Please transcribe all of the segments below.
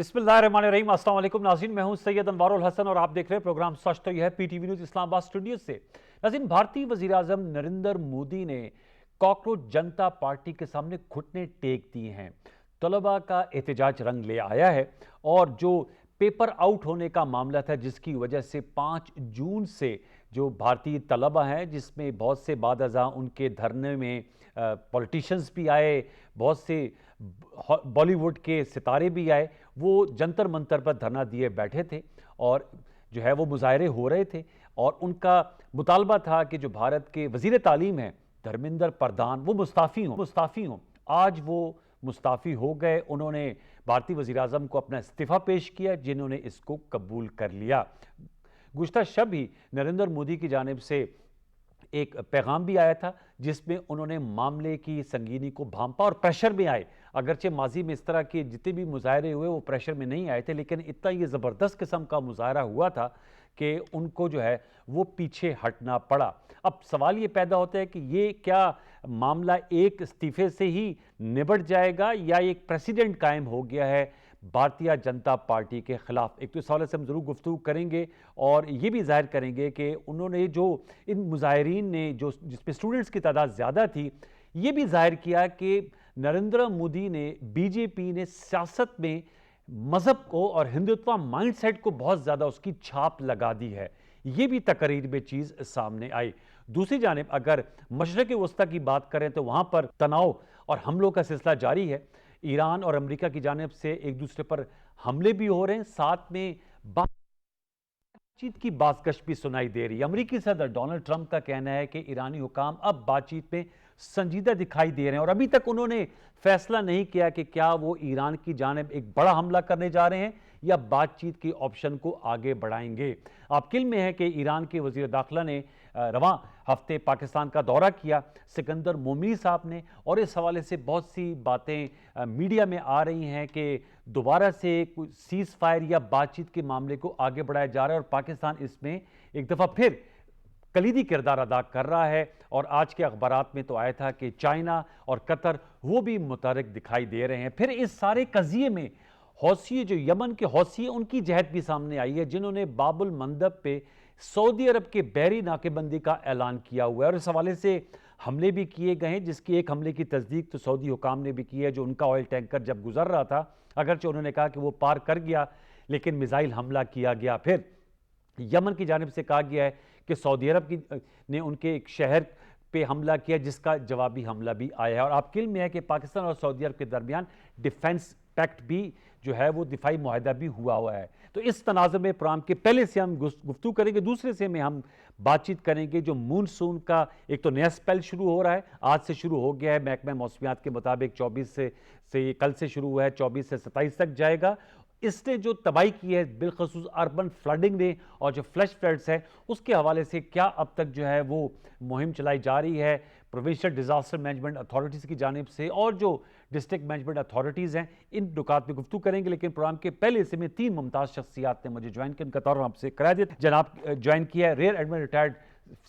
बिस्मिल्लाहिर्रहमानिर्रहीम। अस्सलाम वालेकुम नाज़रीन, मैं हूं सैयद अनवारुल हसन और आप देख रहे हैं प्रोग्राम सच तो यह है पीटीवी न्यूज़ इस्लामाबाद स्टूडियो से। नाज़रीन, भारतीय वज़ीर आज़म नरेंद्र मोदी ने कॉकरोच जनता पार्टी के सामने घुटने टेक दिए हैं। तलबा का एहतजाज रंग ले आया है और जो पेपर आउट होने का मामला था जिसकी वजह से 5 जून से जो भारतीय तलबा हैं, जिसमें बहुत से बाद अज़ां उनके धरने में पॉलिटिशियंस भी आए, बहुत से बॉलीवुड के सितारे भी आए, वो जंतर मंतर पर धरना दिए बैठे थे और जो है वो मुजाहरे हो रहे थे और उनका मुतालबा था कि जो भारत के वजीर तालीम हैं धर्मेंद्र प्रधान, वो मुस्ताफ़ी हों। आज वो मुस्ताफ़ी हो गए। उन्होंने भारतीय वज़ीर आज़म को अपना इस्तीफ़ा पेश किया, जिन्होंने इसको कबूल कर लिया। गुज़िश्ता शब ही नरेंद्र मोदी की जानिब से एक पैगाम भी आया था जिसमें उन्होंने मामले की संगीनी को भांपा और प्रेशर में आए। अगरचे माजी में इस तरह के जितने भी मुजाहरे हुए वो प्रेशर में नहीं आए थे, लेकिन इतना ये ज़बरदस्त किस्म का मुजाहरा हुआ था कि उनको जो है वो पीछे हटना पड़ा। अब सवाल ये पैदा होता है कि ये क्या मामला एक इस्तीफे से ही निबट जाएगा या एक प्रेसिडेंट कायम हो गया है भारतीय जनता पार्टी के खिलाफ। एक तो इस हवाले से हम ज़रूर गुफ्तगू करेंगे और ये भी जाहिर करेंगे कि उन्होंने जो इन मुजाहिरीन ने जो जिसमें स्टूडेंट्स की तादाद ज़्यादा थी, ये भी जाहिर किया कि नरेंद्र मोदी ने, बीजेपी ने सियासत में मज़हब को और हिंदुत्व माइंडसेट को बहुत ज़्यादा उसकी छाप लगा दी है। ये भी तकरीर में चीज़ सामने आई। दूसरी जानिब अगर मशरक़ वस्ता की बात करें तो वहाँ पर तनाव और हमलों का सिलसिला जारी है। ईरान और अमेरिका की जानिब से एक दूसरे पर हमले भी हो रहे हैं, साथ में बातचीत की बाज़गश भी सुनाई दे रही है। अमेरिकी सदर डोनाल्ड ट्रंप का कहना है कि ईरानी हुकाम अब बातचीत में संजीदा दिखाई दे रहे हैं और अभी तक उन्होंने फैसला नहीं किया कि क्या वो ईरान की जानिब एक बड़ा हमला करने जा रहे हैं या बातचीत के ऑप्शन को आगे बढ़ाएंगे। आपके इल्म में है कि ईरान के वज़ीर दाखिला ने रवां हफ्ते पाकिस्तान का दौरा किया, सिकंदर मोमी साहब ने, और इस हवाले से बहुत सी बातें मीडिया में आ रही हैं कि दोबारा से सीज़ फायर या बातचीत के मामले को आगे बढ़ाया जा रहा है और पाकिस्तान इसमें एक दफ़ा फिर कलीदी किरदार अदा कर रहा है। और आज के अखबारात में तो आया था कि चाइना और कतर वो भी मुतहरिक दिखाई दे रहे हैं। फिर इस सारे कज़िये में हौसिये, जो यमन के हौसिये, उनकी जहद भी सामने आई है, जिन्होंने बाबुल मंदब पे सऊदी अरब के बहरी नाकेबंदी का ऐलान किया हुआ है और इस हवाले से हमले भी किए गए हैं, जिसकी एक हमले की तस्दीक तो सऊदी हुकाम ने भी की है, जो उनका ऑयल टैंकर जब गुजर रहा था, अगरचे उन्होंने कहा कि वो पार कर गया, लेकिन मिसाइल हमला किया गया। फिर यमन की जानिब से कहा गया है कि सऊदी अरब ने उनके एक शहर पे हमला किया, जिसका जवाबी हमला भी आया है। और आपके इल्म में है कि पाकिस्तान और सऊदी अरब के दरमियान डिफेंस पैक्ट भी जो है वो दिफाई मुआहदा भी हुआ है। तो इस तनाज़ुर में प्रोग्राम के पहले से हम गुफ्तगू करेंगे, दूसरे से में हम बातचीत करेंगे जो मूनसून का एक तो नया स्पेल शुरू हो रहा है, आज से शुरू हो गया है। महकमा मौसमियात के मुताबिक 24 से कल से शुरू हुआ है, 24 से 27 तक जाएगा। इसने जो तबाही की है बिलखसूस अर्बन फ्लडिंग ने और जो फ्लैश फ्लड्स है उसके हवाले से क्या अब तक जो है वो मुहिम चलाई जा रही है प्रोविंशियल डिजास्टर मैनेजमेंट अथॉरिटीज़ की जानिब से और जो डिस्ट्रिक्ट मैनेजमेंट अथॉरिटीज़ हैं, इन नुकात में गुफ्तगू करेंगे। लेकिन प्रोग्राम के पहले हिस्से में 3 मुमताज़ शख्सियात ने मुझे ज्वाइन किया, उनका तौर आपसे करा दिया। जनाब ज्वाइन किया है rear admiral retired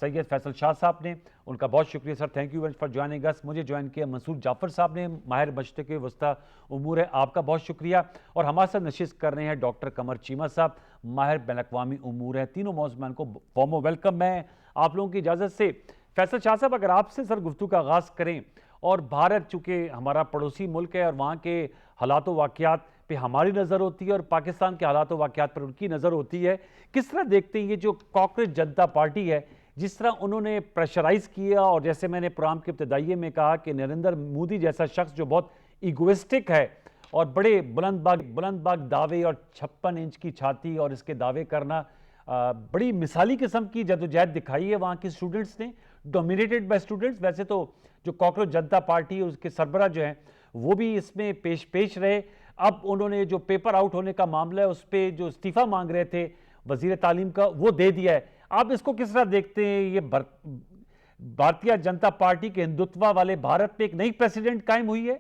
Syed Faisal Shah साहब ने, उनका बहुत शुक्रिया sir, thank you very much for joining us. मुझे ज्वाइन किया मंसूर जाफ़र साहब ने, माहिर मशरिक़ वस्ता उमूर है, आपका बहुत शुक्रिया। और हमारे साथ नशिस्त कर रहे हैं डॉक्टर कमर चीमा साहब, माहिर बैन-अक़वामी उमूर है। तीनों मौजूमान को फॉर्म वेलकम। मैं आप लोगों की इजाज़त से फैसल शाह साहब अगर आपसे सर गुफ्तगू का आगाज़ करें, और भारत चूँकि हमारा पड़ोसी मुल्क है और वहाँ के हालात वाक़यात पे हमारी नज़र होती है और पाकिस्तान के हालात वाक़यात पर उनकी नज़र होती है, किस तरह देखते हैं ये जो कॉकरोच जनता पार्टी है, जिस तरह उन्होंने प्रेशराइज़ किया और जैसे मैंने प्रोग्राम के इब्तिदाइये में कहा कि नरेंद्र मोदी जैसा शख्स जो बहुत ईगोइस्टिक है और बड़े बुलंद दावे और 56 इंच की छाती और इसके दावे करना, बड़ी मिसाली किस्म की जदोजहद दिखाई है वहाँ के स्टूडेंट्स ने, डोमिनेटेड बाय स्टूडेंट्स। वैसे तो जो कॉकरोच जनता पार्टी है उसके सरबराह जो हैं वो भी इसमें पेश रहे। अब उन्होंने जो पेपर आउट होने का मामला है उस पर जो इस्तीफ़ा मांग रहे थे वज़ीर तालीम का, वो दे दिया है। आप इसको किस तरह देखते हैं? ये भारतीय जनता पार्टी के हिंदुत्व वाले भारत में एक नई प्रेसिडेंट कायम हुई है।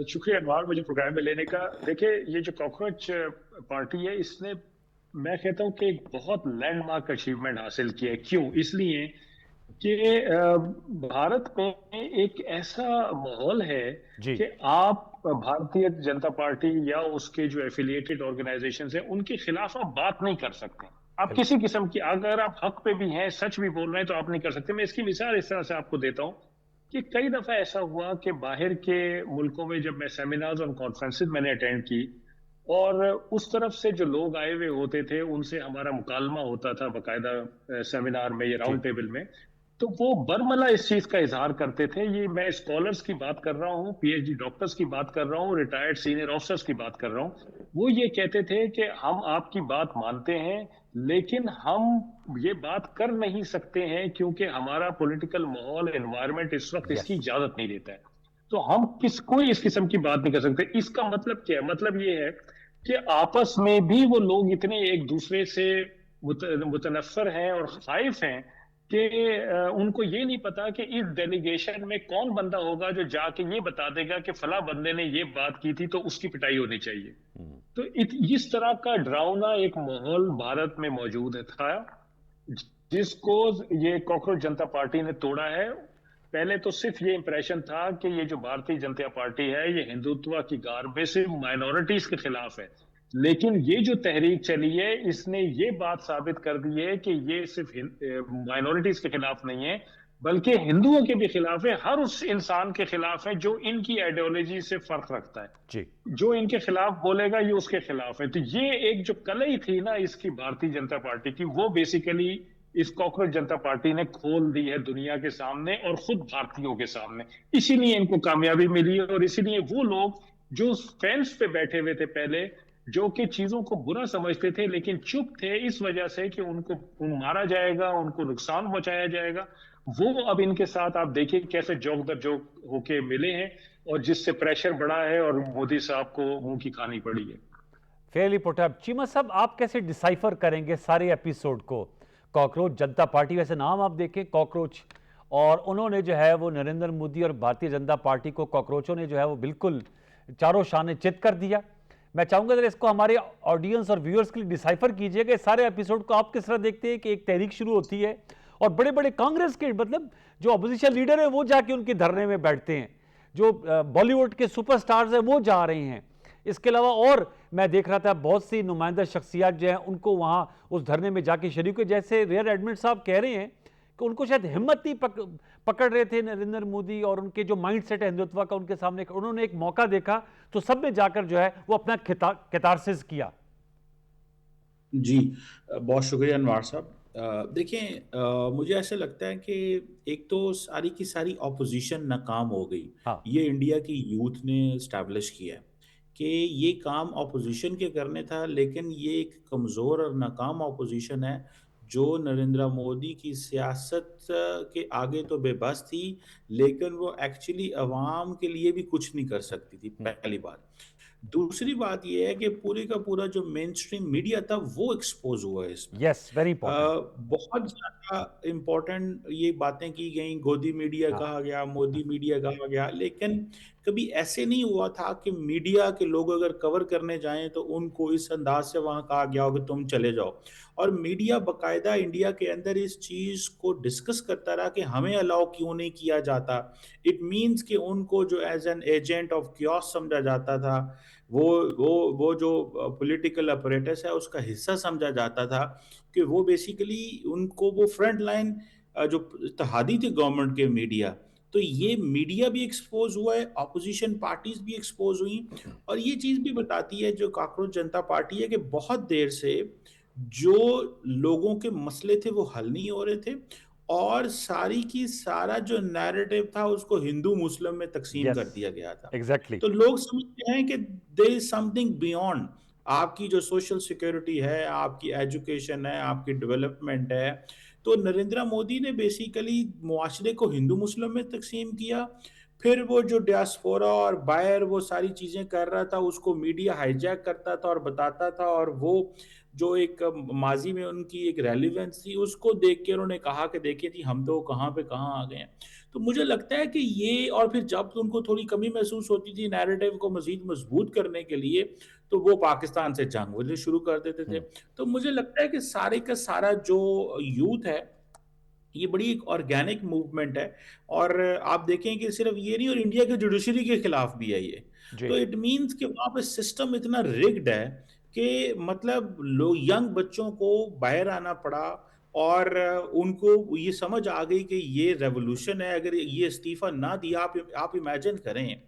शुक्रिया अनवार मुझे प्रोग्राम में लेने का। देखिए, ये जो कॉकरोच पार्टी है, इसने, मैं कहता हूं कि एक बहुत लैंडमार्क अचीवमेंट हासिल किया है। क्यों? इसलिए कि भारत में एक ऐसा माहौल है जी। कि आप भारतीय जनता पार्टी या उसके जो एफिलिएटेड ऑर्गेनाइजेशन हैं उनके खिलाफ आप बात नहीं कर सकते। आप बिल्कुल। किसी किस्म की, अगर आप हक पे भी हैं, सच भी बोल रहे हैं, तो आप नहीं कर सकते। मैं इसकी मिसाल इस तरह से आपको देता हूँ कि कई दफा ऐसा हुआ कि बाहर के मुल्कों में जब मैं सेमिनार्स और कॉन्फ्रेंसेस मैंने अटेंड की, और उस तरफ से जो लोग आए हुए होते थे उनसे हमारा मुकालमा होता था बाकायदा सेमिनार में या जी। राउंड टेबल में, तो वो बरमला इस चीज का इजहार करते थे। ये मैं स्कॉलर्स की बात कर रहा हूँ, पीएचडी डॉक्टर्स की बात कर रहा हूँ, रिटायर्ड सीनियर ऑफिसर्स की बात कर रहा हूँ। वो ये कहते थे कि हम आपकी बात मानते हैं, लेकिन हम ये बात कर नहीं सकते हैं क्योंकि हमारा पॉलिटिकल माहौल, एनवायरनमेंट इस वक्त यस। इसकी इजाजत नहीं देता है। तो हम किस कोई इस किस्म की बात नहीं कर सकते। इसका मतलब क्या है? मतलब ये है कि आपस में भी वो लोग इतने एक दूसरे से मुतनफर हैं और खाइफ हैं कि उनको ये नहीं पता कि इस डेलीगेशन में कौन बंदा होगा जो जाके ये बता देगा कि फला बंदे ने ये बात की थी तो उसकी पिटाई होनी चाहिए। हम्म। तो इस तरह का डरावना एक माहौल भारत में मौजूद था, जिसको ये कॉकरोच जनता पार्टी ने तोड़ा है। पहले तो सिर्फ ये इंप्रेशन था कि ये जो भारतीय जनता पार्टी है ये हिंदुत्व की गार में सिर्फ माइनॉरिटीज के खिलाफ है, लेकिन ये जो तहरीक चली है इसने ये बात साबित कर दी है कि ये सिर्फ माइनॉरिटीज के खिलाफ नहीं है, बल्कि हिंदुओं के भी खिलाफ है। हर उस इंसान के खिलाफ है जो इनकी आइडियोलॉजी से फर्क रखता है। जी। जो इनके खिलाफ बोलेगा ये उसके खिलाफ है। तो ये एक जो कलई थी ना इसकी भारतीय जनता पार्टी की, वो बेसिकली इस कॉकरोच जनता पार्टी ने खोल दी है दुनिया के सामने और खुद भारतीयों के सामने। इसीलिए इनको कामयाबी मिली है, और इसीलिए वो लोग जो फेंस पे बैठे हुए थे पहले, जो कि चीजों को बुरा समझते थे लेकिन चुप थे इस वजह से कि उनको मारा जाएगा, उनको नुकसान पहुंचाया जाएगा, वो अब इनके साथ आप देखिए कैसे जोक दर जोक होके मिले हैं, और जिससे प्रेशर बढ़ा है और मोदी साहब को मुंह की खानी पड़ी है। Fairlie put up. चीमा साहब, आप कैसे डिसाइफर करेंगे सारे एपिसोड को? कॉकरोच जनता पार्टी, वैसे नाम आप देखें कॉकरोच, और उन्होंने जो है वो नरेंद्र मोदी और भारतीय जनता पार्टी को, कॉकरोचों ने जो है वो बिल्कुल चारों शाने चित कर दिया। मैं चाहूंगा जरा इसको हमारे ऑडियंस और व्यूअर्स के लिए डिसाइफर कीजिएगा। इस सारे एपिसोड को आप किस तरह देखते हैं कि एक तहरीक शुरू होती है और बड़े बड़े कांग्रेस के, मतलब जो अपोजिशन लीडर है वो जाके उनके धरने में बैठते हैं, जो बॉलीवुड के सुपरस्टार्स हैं वो जा रहे हैं, इसके अलावा और मैं देख रहा था बहुत सी नुमाइंदा शख्सियात जो हैं उनको वहाँ उस धरने में जाके शरीक हुए। जैसे रियर एडमिट साहब कह रहे हैं कि उनको शायद हिम्मत नहीं पकड़ रहे थे नरेंद्र मोदी, और उनके जो माइंड सेट है हिंदुत्व का उनके सामने, उन्होंने एक मौका देखा तो सब ने जाकर जो है वो अपना कैतारसिस किया। जी, बहुत शुक्रिया अनवार साहब। देखिए, मुझे ऐसा लगता है कि एक तो सारी की सारी ऑपोजिशन नाकाम हो गई। हाँ। ये इंडिया की यूथ ने स्टैब्लिश किया है कि ये काम ऑपोजिशन के करने था, लेकिन ये एक कमज़ोर और नाकाम ऑपोजिशन है जो नरेंद्र मोदी की सियासत के आगे तो बेबस थी, लेकिन वो एक्चुअली अवाम के लिए भी कुछ नहीं कर सकती थी, पहली बात। दूसरी बात ये है कि पूरे का पूरा जो मेन स्ट्रीम मीडिया था वो एक्सपोज हुआ है इसमें। Yes, very important. बहुत ज़्यादा इम्पोर्टेंट ये बातें की गई, गोदी मीडिया हाँ। कहा गया, मोदी मीडिया कहा गया, लेकिन कभी ऐसे नहीं हुआ था कि मीडिया के लोग अगर कवर करने जाएं तो उनको इस अंदाज से वहां कहा गया हो कि तुम चले जाओ। और मीडिया बकायदा इंडिया के अंदर इस चीज को डिस्कस करता रहा कि हमें अलाउ क्यों नहीं किया जाता। इट मीन्स कि उनको जो as an agent of chaos समझा जाता था, वो वो जो पॉलिटिकल अपरेटस है उसका हिस्सा समझा जाता था, कि वो बेसिकली उनको वो फ्रंट लाइन जो इत्तेहादी थे गवर्नमेंट के मीडिया। तो ये मीडिया भी एक्सपोज हुआ है, ऑपोजिशन पार्टीज भी एक्सपोज हुई। और ये चीज भी बताती है जो कॉकरोच जनता पार्टी है कि बहुत देर से जो लोगों के मसले थे वो हल नहीं हो रहे थे, और सारी की सारा जो नैरेटिव था उसको हिंदू मुस्लिम में तकसीम यस, कर दिया गया था। एग्जैक्टली। तो लोग समझते हैं कि देयर इज समथिंग बियॉन्ड आपकी जो सोशल सिक्योरिटी है, आपकी एजुकेशन है, आपकी डेवलपमेंट है। तो नरेंद्र मोदी ने बेसिकली मुआशरे को हिंदू मुस्लिम में तकसीम किया। फिर वो जो डियास्पोरा और बाहर वो सारी चीज़ें कर रहा था उसको मीडिया हाईजैक करता था और बताता था, और वो जो एक माजी में उनकी एक रेलिवेंस थी उसको देख के उन्होंने कहा कि देखिए जी हम तो कहाँ पे कहाँ आ गए हैं। तो मुझे लगता है कि ये, और फिर जब उनको थोड़ी कमी महसूस होती थी नैरेटिव को मजीद मजबूत करने के लिए, तो वो पाकिस्तान से जंग शुरू कर देते थे। तो मुझे लगता है कि सारे का सारा जो यूथ है ये बड़ी एक ऑर्गेनिक मूवमेंट है। और आप देखें कि सिर्फ ये नहीं, और इंडिया के जुडिशरी के खिलाफ भी है ये। जी। तो इट मीन्स कि वहाँ पे सिस्टम इतना रिग्ड है कि मतलब लोग, यंग बच्चों को बाहर आना पड़ा। और उनको ये समझ आ गई कि ये रेवोल्यूशन है, अगर ये इस्तीफा ना दिया, आप इमेजिन करें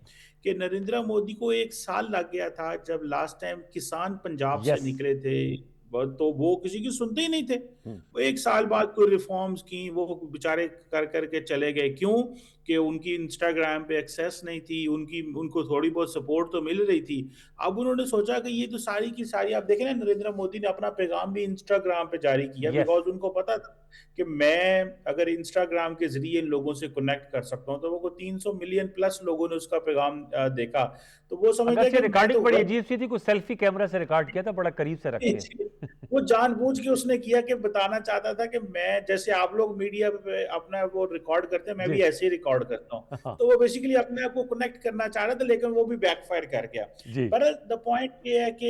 कि नरेंद्र मोदी को 1 साल लग गया था जब लास्ट टाइम किसान पंजाब से यस। निकले थे, तो वो किसी की सुनते ही नहीं थे। हम्म। वो 1 साल बाद कोई रिफॉर्म्स की, वो बेचारे कर करके चले गए। क्यों? कि उनकी इंस्टाग्राम पे एक्सेस नहीं थी, उनको थोड़ी बहुत सपोर्ट तो मिल रही थी। अब उन्होंने सोचा कि ये तो सारी की सारी, आप देखें ना, नरेंद्र मोदी ने अपना पैगाम भी इंस्टाग्राम पे जारी किया, यस। बिकॉज उनको पता था कि मैं अगर इंस्टाग्राम के जरिए इन लोगों से कनेक्ट कर सकता हूँ। तो वो 300 मिलियन प्लस लोगों ने उसका पैगाम देखा। तो वो समझ अगर गए से कि मैं रिकॉर्डिंग तो बड़ी वर्ल्ड अजीब सी थी, कुछ सेल्फी कैमरा से रिकॉर्ड किया था, बड़ा करीब से रख के। वो जानबूझ के उसने किया कि बताना चाहता था कि मैं, जैसे आप लोग मीडिया पे अपना वो रिकॉर्ड करते हैं, मैं जी। भी ऐसे ही रिकॉर्ड करता हूँ। हाँ। तो वो बेसिकली अपने आप को कनेक्ट करना चाह रहा था, लेकिन वो भी बैकफायर कर गया। जी। पर द पॉइंट ये है कि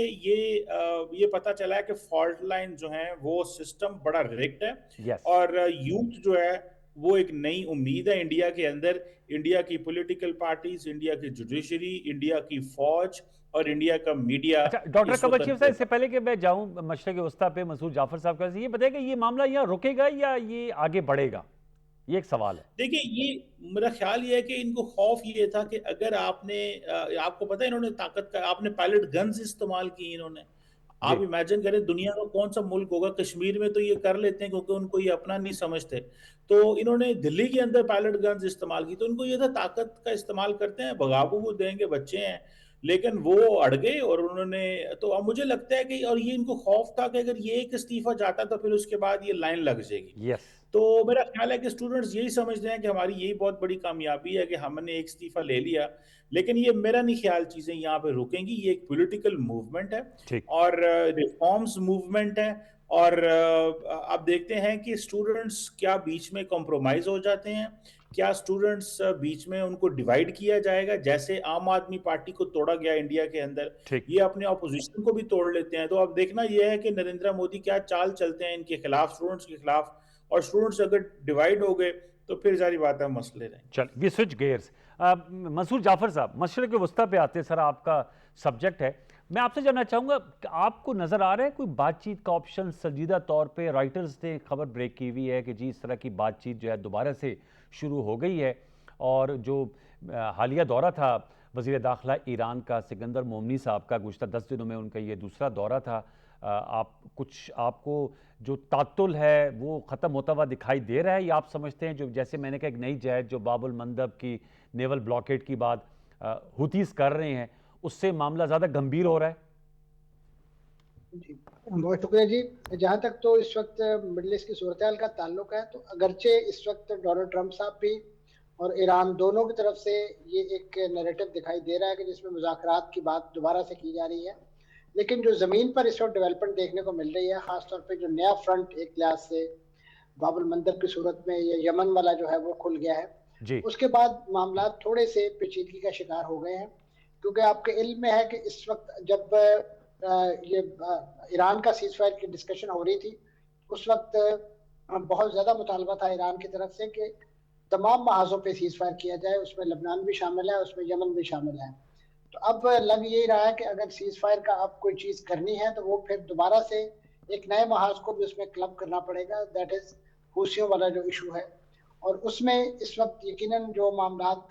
ये पता चला है कि फॉल्ट लाइन जो है वो सिस्टम बड़ा रिग्ड है। यस। और यूथ जो है वो एक नई उम्मीद है इंडिया के अंदर। इंडिया की पॉलिटिकल पार्टीज, इंडिया की जुडिशरी, इंडिया की फौज और इंडिया का मीडिया अच्छा डॉक्टर इस कवरचीफ वक्त साहब, इससे पहले कि मैं जाऊं मशरक़ वस्ता पे मंसूर जाफर साहब का, ये बताइए कि ये मामला यहाँ रुकेगा या ये आगे बढ़ेगा? ये एक सवाल है। देखिए, ये मेरा ख्याल ये है कि इनको खौफ ये था कि अगर आपको पता है इन्होंने ताकत का, आपने पायलट गन्स इस्तेमाल की इन्होंने। जी। आप इमेजिन करें, दुनिया का कौन सा मुल्क होगा, कश्मीर में तो ये कर लेते हैं क्योंकि उनको ये अपना नहीं समझते। तो इन्होंने दिल्ली के अंदर पायलट गन्स इस्तेमाल की, तो इनको ये था ताकत का इस्तेमाल करते हैं, भगाबू देंगे, बच्चे हैं। लेकिन वो अड़ गए और उन्होंने, तो अब मुझे लगता है कि, और ये इनको खौफ था कि अगर ये एक इस्तीफा जाता तो फिर उसके बाद ये लाइन लग जाएगी। यस। तो मेरा ख्याल है कि स्टूडेंट्स यही समझते हैं कि हमारी यही बहुत बड़ी कामयाबी है कि हमने एक इस्तीफा ले लिया। लेकिन ये मेरा नहीं ख्याल चीज़ें यहाँ पे रुकेंगी। ये एक पॉलिटिकल मूवमेंट है ठीक। और रिफॉर्म्स मूवमेंट है। और आप देखते हैं कि स्टूडेंट्स क्या बीच में कॉम्प्रोमाइज़ हो जाते हैं, क्या स्टूडेंट्स बीच में उनको डिवाइड किया जाएगा, जैसे आम आदमी पार्टी को तोड़ा गया इंडिया के अंदर, ठीक। ये अपने ऑपोजिशन को भी तोड़ लेते हैं। तो अब देखना यह है कि नरेंद्र मोदी क्या चाल चलते हैं इनके खिलाफ, स्टूडेंट्स के खिलाफ। और स्टूडेंट्स अगर डिवाइड हो गए तो फिर जारी बात है, मसले रहेंगे। चल we switch gears. Mansoor Jafar साहब, मशरक़ वस्ता पे आते हैं सर, आपका सब्जेक्ट है। मैं आपसे जानना चाहूँगा कि आपको नज़र आ रहा है कोई बातचीत का ऑप्शन? संजीदा तौर पे राइटर्स ने खबर ब्रेक की हुई है कि जी इस तरह की बातचीत जो है दोबारा से शुरू हो गई है। और जो हालिया दौरा था वज़ीर दाखिला ईरान का सिकंदर मोमनी साहब का, गुज़श्ता 10 दिनों में उनका ये दूसरा दौरा था। आपको जो तातुल है वो ख़त्म होता हुआ दिखाई दे रहा है, या आप समझते हैं जो, जैसे मैंने कहा, एक नई जहद जो बाबुल मंदब की नेवल ब्लॉकेट की बात हुतीस कर रहे हैं, उससे मामला ज़्यादा गंभीर हो रहा है? जी, बहुत शुक्रिया जी। जहाँ तक तो इस वक्त मिडल ईस्ट की सूरत हाल का ताल्लुक है, तो अगरचे इस वक्त डोनाल्ड ट्रंप साहब भी और ईरान दोनों की तरफ से ये एक नैरेटिव दिखाई दे रहा है कि जिसमें मुज़ाकरात की बात दोबारा से की जा रही है, लेकिन जो ज़मीन पर इस वक्त डेवलपमेंट देखने को मिल रही है, ख़ासतौर पे जो नया फ्रंट एक लिहाज से बाबुल मंदब की सूरत में ये यमन वाला जो है वो खुल गया है, जी। उसके बाद मामला थोड़े से पेचीदगी का शिकार हो गए हैं। क्योंकि आपके इल्म में है कि इस वक्त जब ये ईरान का सीज फायर की डिस्कशन हो रही थी, उस वक्त बहुत ज़्यादा मुतालबा था ईरान की तरफ से कि तमाम महाजों पे सीज फायर किया जाए, उसमें लबनान भी शामिल है, उसमें यमन भी शामिल है। तो अब लग यही रहा है कि अगर सीज फायर का अब कोई चीज़ करनी है तो वो फिर दोबारा से एक नए महाज को भी उसमें क्लब करना पड़ेगा, दैट इज़ हूसियों वाला जो इशू है। और उसमें इस वक्त यकीनन जो मामलात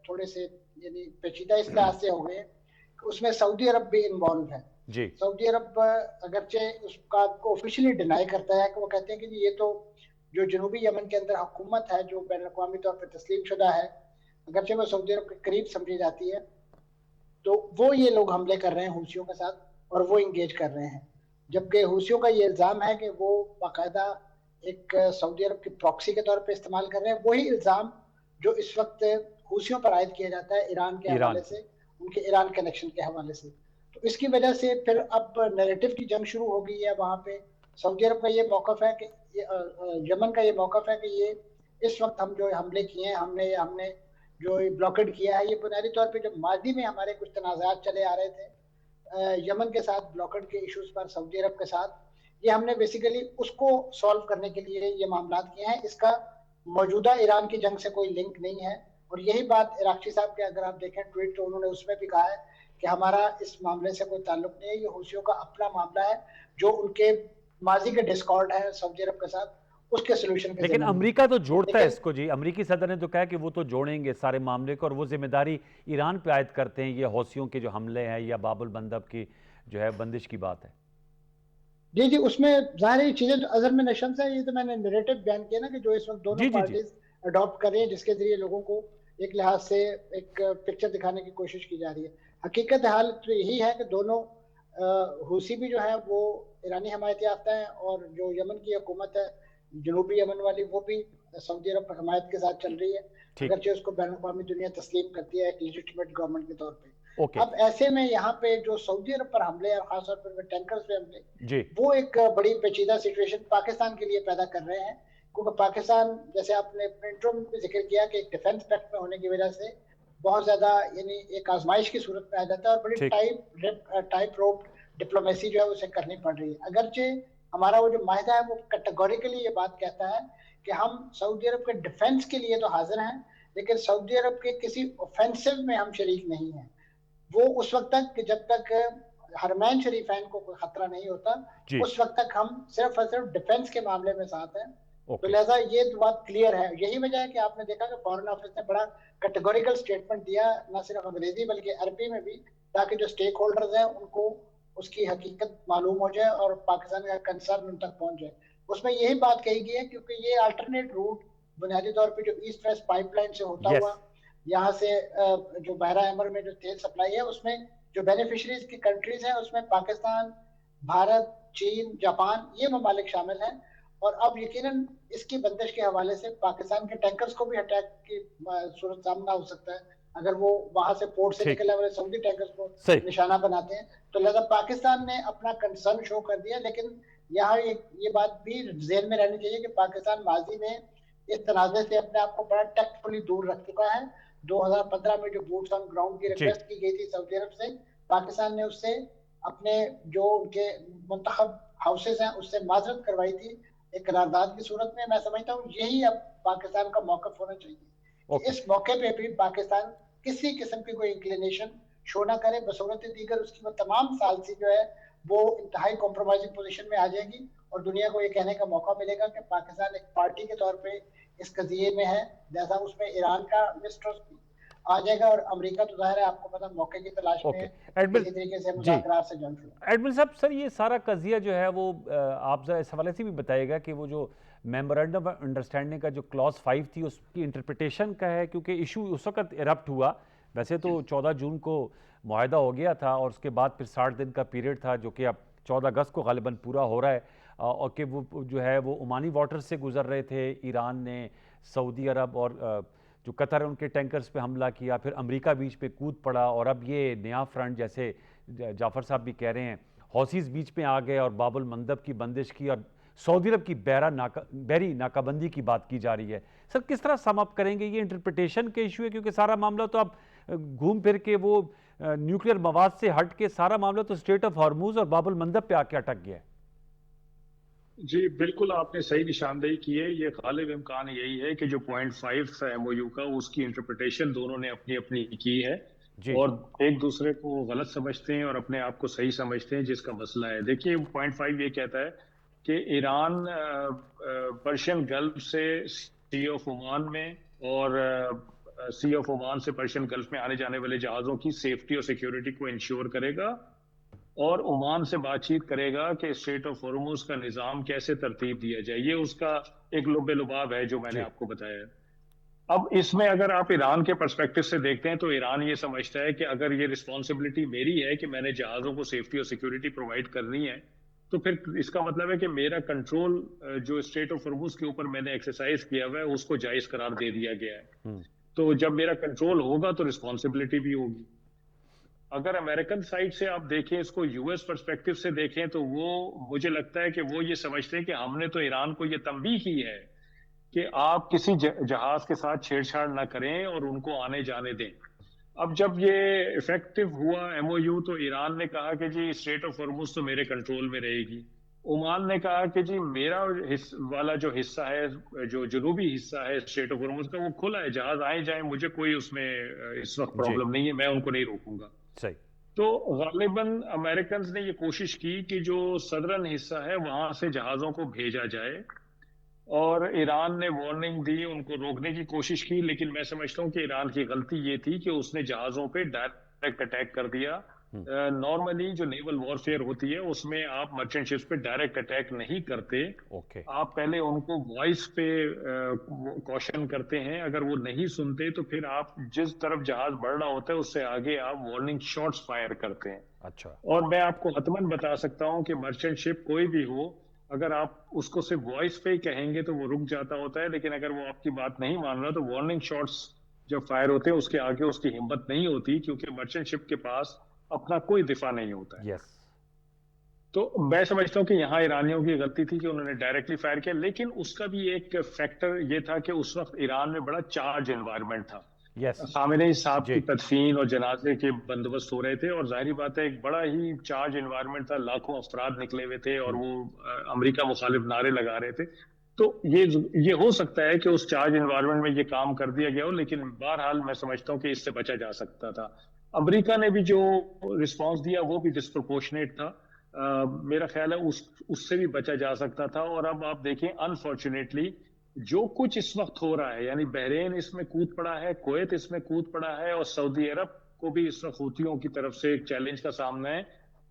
थोड़े से यानी पेचीदा इस लिहाज से हो गए, उसमें सऊदी अरब भी इन्वॉल्व है। जी। सऊदी अरब अगरचे उस बात को ऑफिशियली डिनाई करता है कि वो कहते हैं कि ये तो जो जनूबी यमन के अंदर हुकूमत है जो बैन अवी तौर पर तस्लीम शुदा है, अगरचे वो सऊदी अरब के करीब समझी जाती है, तो वो ये लोग हमले कर रहे हैं हूसियों के साथ और वो इंगेज कर रहे हैं। जबकि हूसियों का ये इल्ज़ाम है कि वो बाकायदा एक सऊदी अरब की प्रॉक्सी के तौर पे इस्तेमाल कर रहे हैं। वही इल्ज़ाम जो इस वक्त हूसियों पर आयद किया जाता है ईरान के हवाले से, उनके ईरान कनेक्शन के हवाले से। तो इसकी वजह से फिर अब नैरेटिव की जंग शुरू हो गई है वहाँ पे। सऊदी अरब का ये मौक़िफ़ है कि यमन का ये मौक़िफ़ है कि ये इस वक्त हम जो हमले किए हैं, हमने जो ब्लॉकेड किया है, ये बुनियादी तौर पे जो माजी में हमारे कुछ तनाज़ात चले आ रहे थे यमन के साथ ब्लॉकेड के इश्यूज़ पर सऊदी अरब के साथ, ये हमने बेसिकली उसको सॉल्व करने के लिए ये मामला किए हैं। इसका मौजूदा ईरान की जंग से कोई लिंक नहीं है। और यही बात इराक्ची साहब के अगर आप देखें ट्वीट तो उन्होंने उसमें भी कहा है कि हमारा इस मामले से कोई ताल्लुक नहीं है, ये हूसियों का अपना मामला है जो उनके माजी के डिस्कॉर्ड है सऊदी अरब के साथ, उसके सोल्यूशन के लेकिन ज़िम्मे में। अमेरिका तो जोड़ता है लेकिन इसको जी। अमेरिकी सदर ने तो कहा कि वो तो जोड़ेंगे सारे मामले को और वो जिम्मेदारी ईरान पे आयद करते हैं। ये हौसियों के जो हमले हैं या बाबुल मंदब की जो है बंदिश की बात है। जी जी, उसमें जाहिर है चीजें अजर में नशंस है। ये तो मैंने नैरेटिव बयान किया ना कि जो इस वक्त दोनों जी जी जी। पार्टीज अडॉप्ट कर रही है, जिसके जरिए लोगों को एक लिहाज से एक पिक्चर दिखाने की कोशिश की जा रही है। हकीकत हाल तो यही है कि दोनों हुसी भी जो है वो ईरानी हमायत याफ्ता है, और जो यमन की हुकूमत है जनूबी यमन वाली, वो भी सऊदी अरब हमायत के साथ चल रही है, ठीक। अगरचे उसको बैन अवी दुनिया तस्लीम करती है एक लेजिटिमेट गवर्नमेंट के तौर पे। ओके अब ऐसे में यहाँ पे जो सऊदी अरब पर हमले और खासतौर पर टैंकर्स पे हमले, जी वो एक बड़ी पेचीदा सिचुएशन पाकिस्तान के लिए पैदा कर रहे हैं। क्योंकि पाकिस्तान, जैसे आपने इंट्रो में भी जिक्र किया कि एक डिफेंस पैक्ट में होने की वजह से बहुत ज्यादा यानी एक आजमाइश की सूरत में आ जाता है, और बड़ी ठीक। टाइप रोप डिप्लोमेसी जो है उसे करनी पड़ रही है। अगरचे हमारा वो जो माहिदा है वो कैटेगोरिकली ये बात कहता है कि हम सऊदी अरब के डिफेंस के लिए तो हाजिर हैं, लेकिन सऊदी अरब के किसी ऑफेंसिव में हम शरीक नहीं हैं। वो उस वक्त तक कि जब तक हरमैन शरीफैन को कोई खतरा नहीं होता, जी उस वक्त तक हम सिर्फ और सिर्फ डिफेंस के मामले में साथ हैं। तो ओके लिहाजा ये बात क्लियर है। यही वजह है कि आपने देखा कि फॉरेन ऑफिस ने बड़ा कैटेगोरिकल स्टेटमेंट दिया, न सिर्फ अंग्रेजी बल्कि अरबी में भी, ताकि जो स्टेक होल्डर्स हैं उनको उसकी हकीकत मालूम हो जाए और पाकिस्तान का कंसर्न उन तक पहुंच जाए। उसमें यही बात कही गई है, क्योंकि ये अल्टरनेट रूट बुनियादी तौर पर जो ईस्ट वेस्ट पाइपलाइन से होता यस हुआ यहाँ से जो बहरा अमर में जो तेल सप्लाई है, उसमें जो बेनिफिशरीज की कंट्रीज हैं उसमें पाकिस्तान, भारत, चीन, जापान, ये ममालिक शामिल हैं। और अब यकीनन इसकी बंदिश के हवाले से पाकिस्तान के टैंकर्स को भी अटैक की सूरत सामना हो सकता है अगर वो वहां से पोर्ट से ठीक निकलने वाले सऊदी टैंकर्स को सही निशाना बनाते हैं। तो लिहाजा पाकिस्तान ने अपना कंसर्न शो कर दिया। लेकिन यहाँ ये बात भी जेहन में रहनी चाहिए कि पाकिस्तान माजी में इस तनाज़े से अपने आप को बड़ा टेक्टफुली दूर रख चुका है। 2015 में जो बूट्स ऑन ग्राउंड की जी रिक्वेस्ट की गई थी सऊदी अरब से, पाकिस्तान ने उससे अपने जो उनके मुंतखब हाउसेस हैं उससे माजरत करवाई थी एक करारदाद की सूरत में। मैं समझता हूँ यही अब पाकिस्तान का मौकफ होना चाहिए कि ओके इस मौके पे भी पाकिस्तान किसी किस्म की कोई इंक्लिनेशन शो ना करे, बसूरत दीगर उसकी वो तमाम सालसी जो है वो इंतहाई कॉम्प्रोमाइजिंग पोजीशन में आ जाएगी, और दुनिया को ये कहने का मौका मिलेगा कि पाकिस्तान एक पार्टी के तौर पे इस कजिए में है, जैसा उसमें ईरान का मिसट्रस्ट आ जाएगा। और अमेरिका तो जाहिर है आपको पता मौके की तलाश में ओके एडमिन किसी तरीके से जी मुज़ाकरात से जंग शुरू। एडमिन साहब सर ये सारा कजिया जो है वो आप जरा इस हवाले से भी बताइएगा कि वो जो मेमोरेंडम ऑफ अंडरस्टैंडिंग का जो क्लॉज 5 थी उसकी इंटरप्रिटेशन का है, क्योंकि इशू उस वक्त इरप्ट हुआ। वैसे तो 14 जून को मुआहदा हो गया था और उसके बाद फिर 60 दिन का पीरियड था जो कि अब 14 अगस्त को गालिबन पूरा हो रहा है, और कि वो जो है वो ओमानी वाटर से गुजर रहे थे। ईरान ने सऊदी अरब और जो कतर है उनके टैंकर्स पे हमला किया, फिर अमेरिका बीच पे कूद पड़ा, और अब ये नया फ्रंट जैसे जाफ़र साहब भी कह रहे हैं हौसीज बीच में आ गए और बाबुल मंदब की बंदिश की और सऊदी अरब की बहरी नाकाबंदी की बात की जा रही है। सर किस तरह सम अप करेंगे? ये इंटरप्रिटेशन के इशू है, क्योंकि सारा मामला तो अब घूम फिर के वो न्यूक्लियर मवाद से हट के सारा मामला तो स्ट्रेट ऑफ हॉर्मूज और बाबुल मंदब पे आके अटक गया है। जी बिल्कुल आपने सही निशानदेही की है। ये गालिब इम्कान यही है कि जो पॉइंट 5 एमओयू का उसकी इंटरप्रिटेशन दोनों ने अपनी अपनी की है जी और एक दूसरे को गलत समझते हैं और अपने आप को सही समझते हैं, जिसका मसला है। देखिए पॉइंट 5 ये कहता है कि ईरान पर्शियन गल्फ से सी ऑफ ओमान में और सी ऑफ ओमान से पर्शियन गल्फ में आने जाने वाले जहाज़ों की सेफ्टी और सिक्योरिटी को इंश्योर करेगा और ओमान से बातचीत करेगा कि स्ट्रेट ऑफ हॉर्मुज का निज़ाम कैसे तरतीब दिया जाए। ये उसका एक लुब्बे लुबाब है जो मैंने जी आपको बताया। अब इसमें अगर आप ईरान के पर्सपेक्टिव से देखते हैं तो ईरान ये समझता है कि अगर ये रिस्पॉन्सिबिलिटी मेरी है कि मैंने जहाज़ों को सेफ्टी और सिक्योरिटी प्रोवाइड करनी है, तो फिर इसका मतलब है कि मेरा कंट्रोल जो स्ट्रेट ऑफ हॉर्मुज के ऊपर मैंने एक्सरसाइज किया हुआ है उसको जायज़ करार दे दिया गया है। तो जब मेरा कंट्रोल होगा तो रिस्पॉन्सिबिलिटी भी होगी। अगर अमेरिकन साइड से आप देखें, इसको यूएस पर्सपेक्टिव से देखें, तो वो मुझे लगता है कि वो ये समझते हैं कि हमने तो ईरान को ये तंबीह की है कि आप किसी जहाज के साथ छेड़छाड़ ना करें और उनको आने जाने दें। अब जब ये इफेक्टिव हुआ एमओयू तो ईरान ने कहा कि जी स्ट्रेट ऑफ हॉर्मुज तो मेरे कंट्रोल में रहेगी। ओमान ने कहा कि जी मेरा वाला जो हिस्सा है, जो जनूबी हिस्सा है स्ट्रेट ऑफ हॉर्मुज का, वो खुला है, जहाज आए जाए, मुझे कोई उसमें इस वक्त जी। प्रॉब्लम नहीं है, मैं उनको नहीं रोकूंगा। सही। तो गालिबन अमेरिकन ने ये कोशिश की कि जो सदर्न हिस्सा है वहां से जहाजों को भेजा जाए, और ईरान ने वार्निंग दी, उनको रोकने की कोशिश की, लेकिन मैं समझता हूँ कि ईरान की गलती ये थी कि उसने जहाजों पे डायरेक्ट अटैक कर दिया। नॉर्मली जो नेवल वॉरफेयर होती है उसमें आप मर्चेंट शिप्स पे डायरेक्ट अटैक नहीं करते, ओके। आप पहले उनको वॉइस पे कॉशन करते हैं, अगर वो नहीं सुनते तो फिर आप जिस तरफ जहाज बढ़ रहा होता है उससे आगे आप वार्निंग शॉट्स फायर करते हैं। अच्छा। और मैं आपको हतमन बता सकता हूं कि मर्चेंट शिप कोई भी हो, अगर आप उसको सिर्फ वॉइस पे ही कहेंगे तो वो रुक जाता होता है, लेकिन अगर वो आपकी बात नहीं मान रहा तो वार्निंग शॉट्स जब फायर होते हैं उसके आगे उसकी हिम्मत नहीं होती, क्योंकि मर्चेंट शिप के पास अपना कोई दिफा नहीं होता है। यस। तो मैं समझता हूँ कि यहाँ ईरानियों की गलती थी कि उन्होंने डायरेक्टली फायर किया, लेकिन उसका भी एक फैक्टर ये था कि उस वक्त ईरान में बड़ा चार्ज एनवायरनमेंट था। यस। खामेनेई साहब जी। की तदफीन और जनाजे के बंदोबस्त हो रहे थे, और जाहिर बात है एक बड़ा ही चार्ज एनवायरनमेंट था, लाखों अफराद निकले हुए थे और वो अमेरिका मुखालिफ नारे लगा रहे थे। तो ये हो सकता है कि उस चार्ज एनवायरनमेंट में ये काम कर दिया गया हो, लेकिन बहरहाल मैं समझता हूँ कि इससे बचा जा सकता था। अमेरिका ने भी जो रिस्पॉन्स दिया वो भी डिस्प्रोपोर्शनेट था। मेरा ख्याल है उससे भी बचा जा सकता था। और अब आप देखें, अनफॉर्चुनेटली जो कुछ इस वक्त हो रहा है, यानी बहरीन इसमें कूद पड़ा है, कुवैत इसमें कूद पड़ा है, और सऊदी अरब को भी इस वक्त हूथियों की तरफ से एक चैलेंज का सामना है।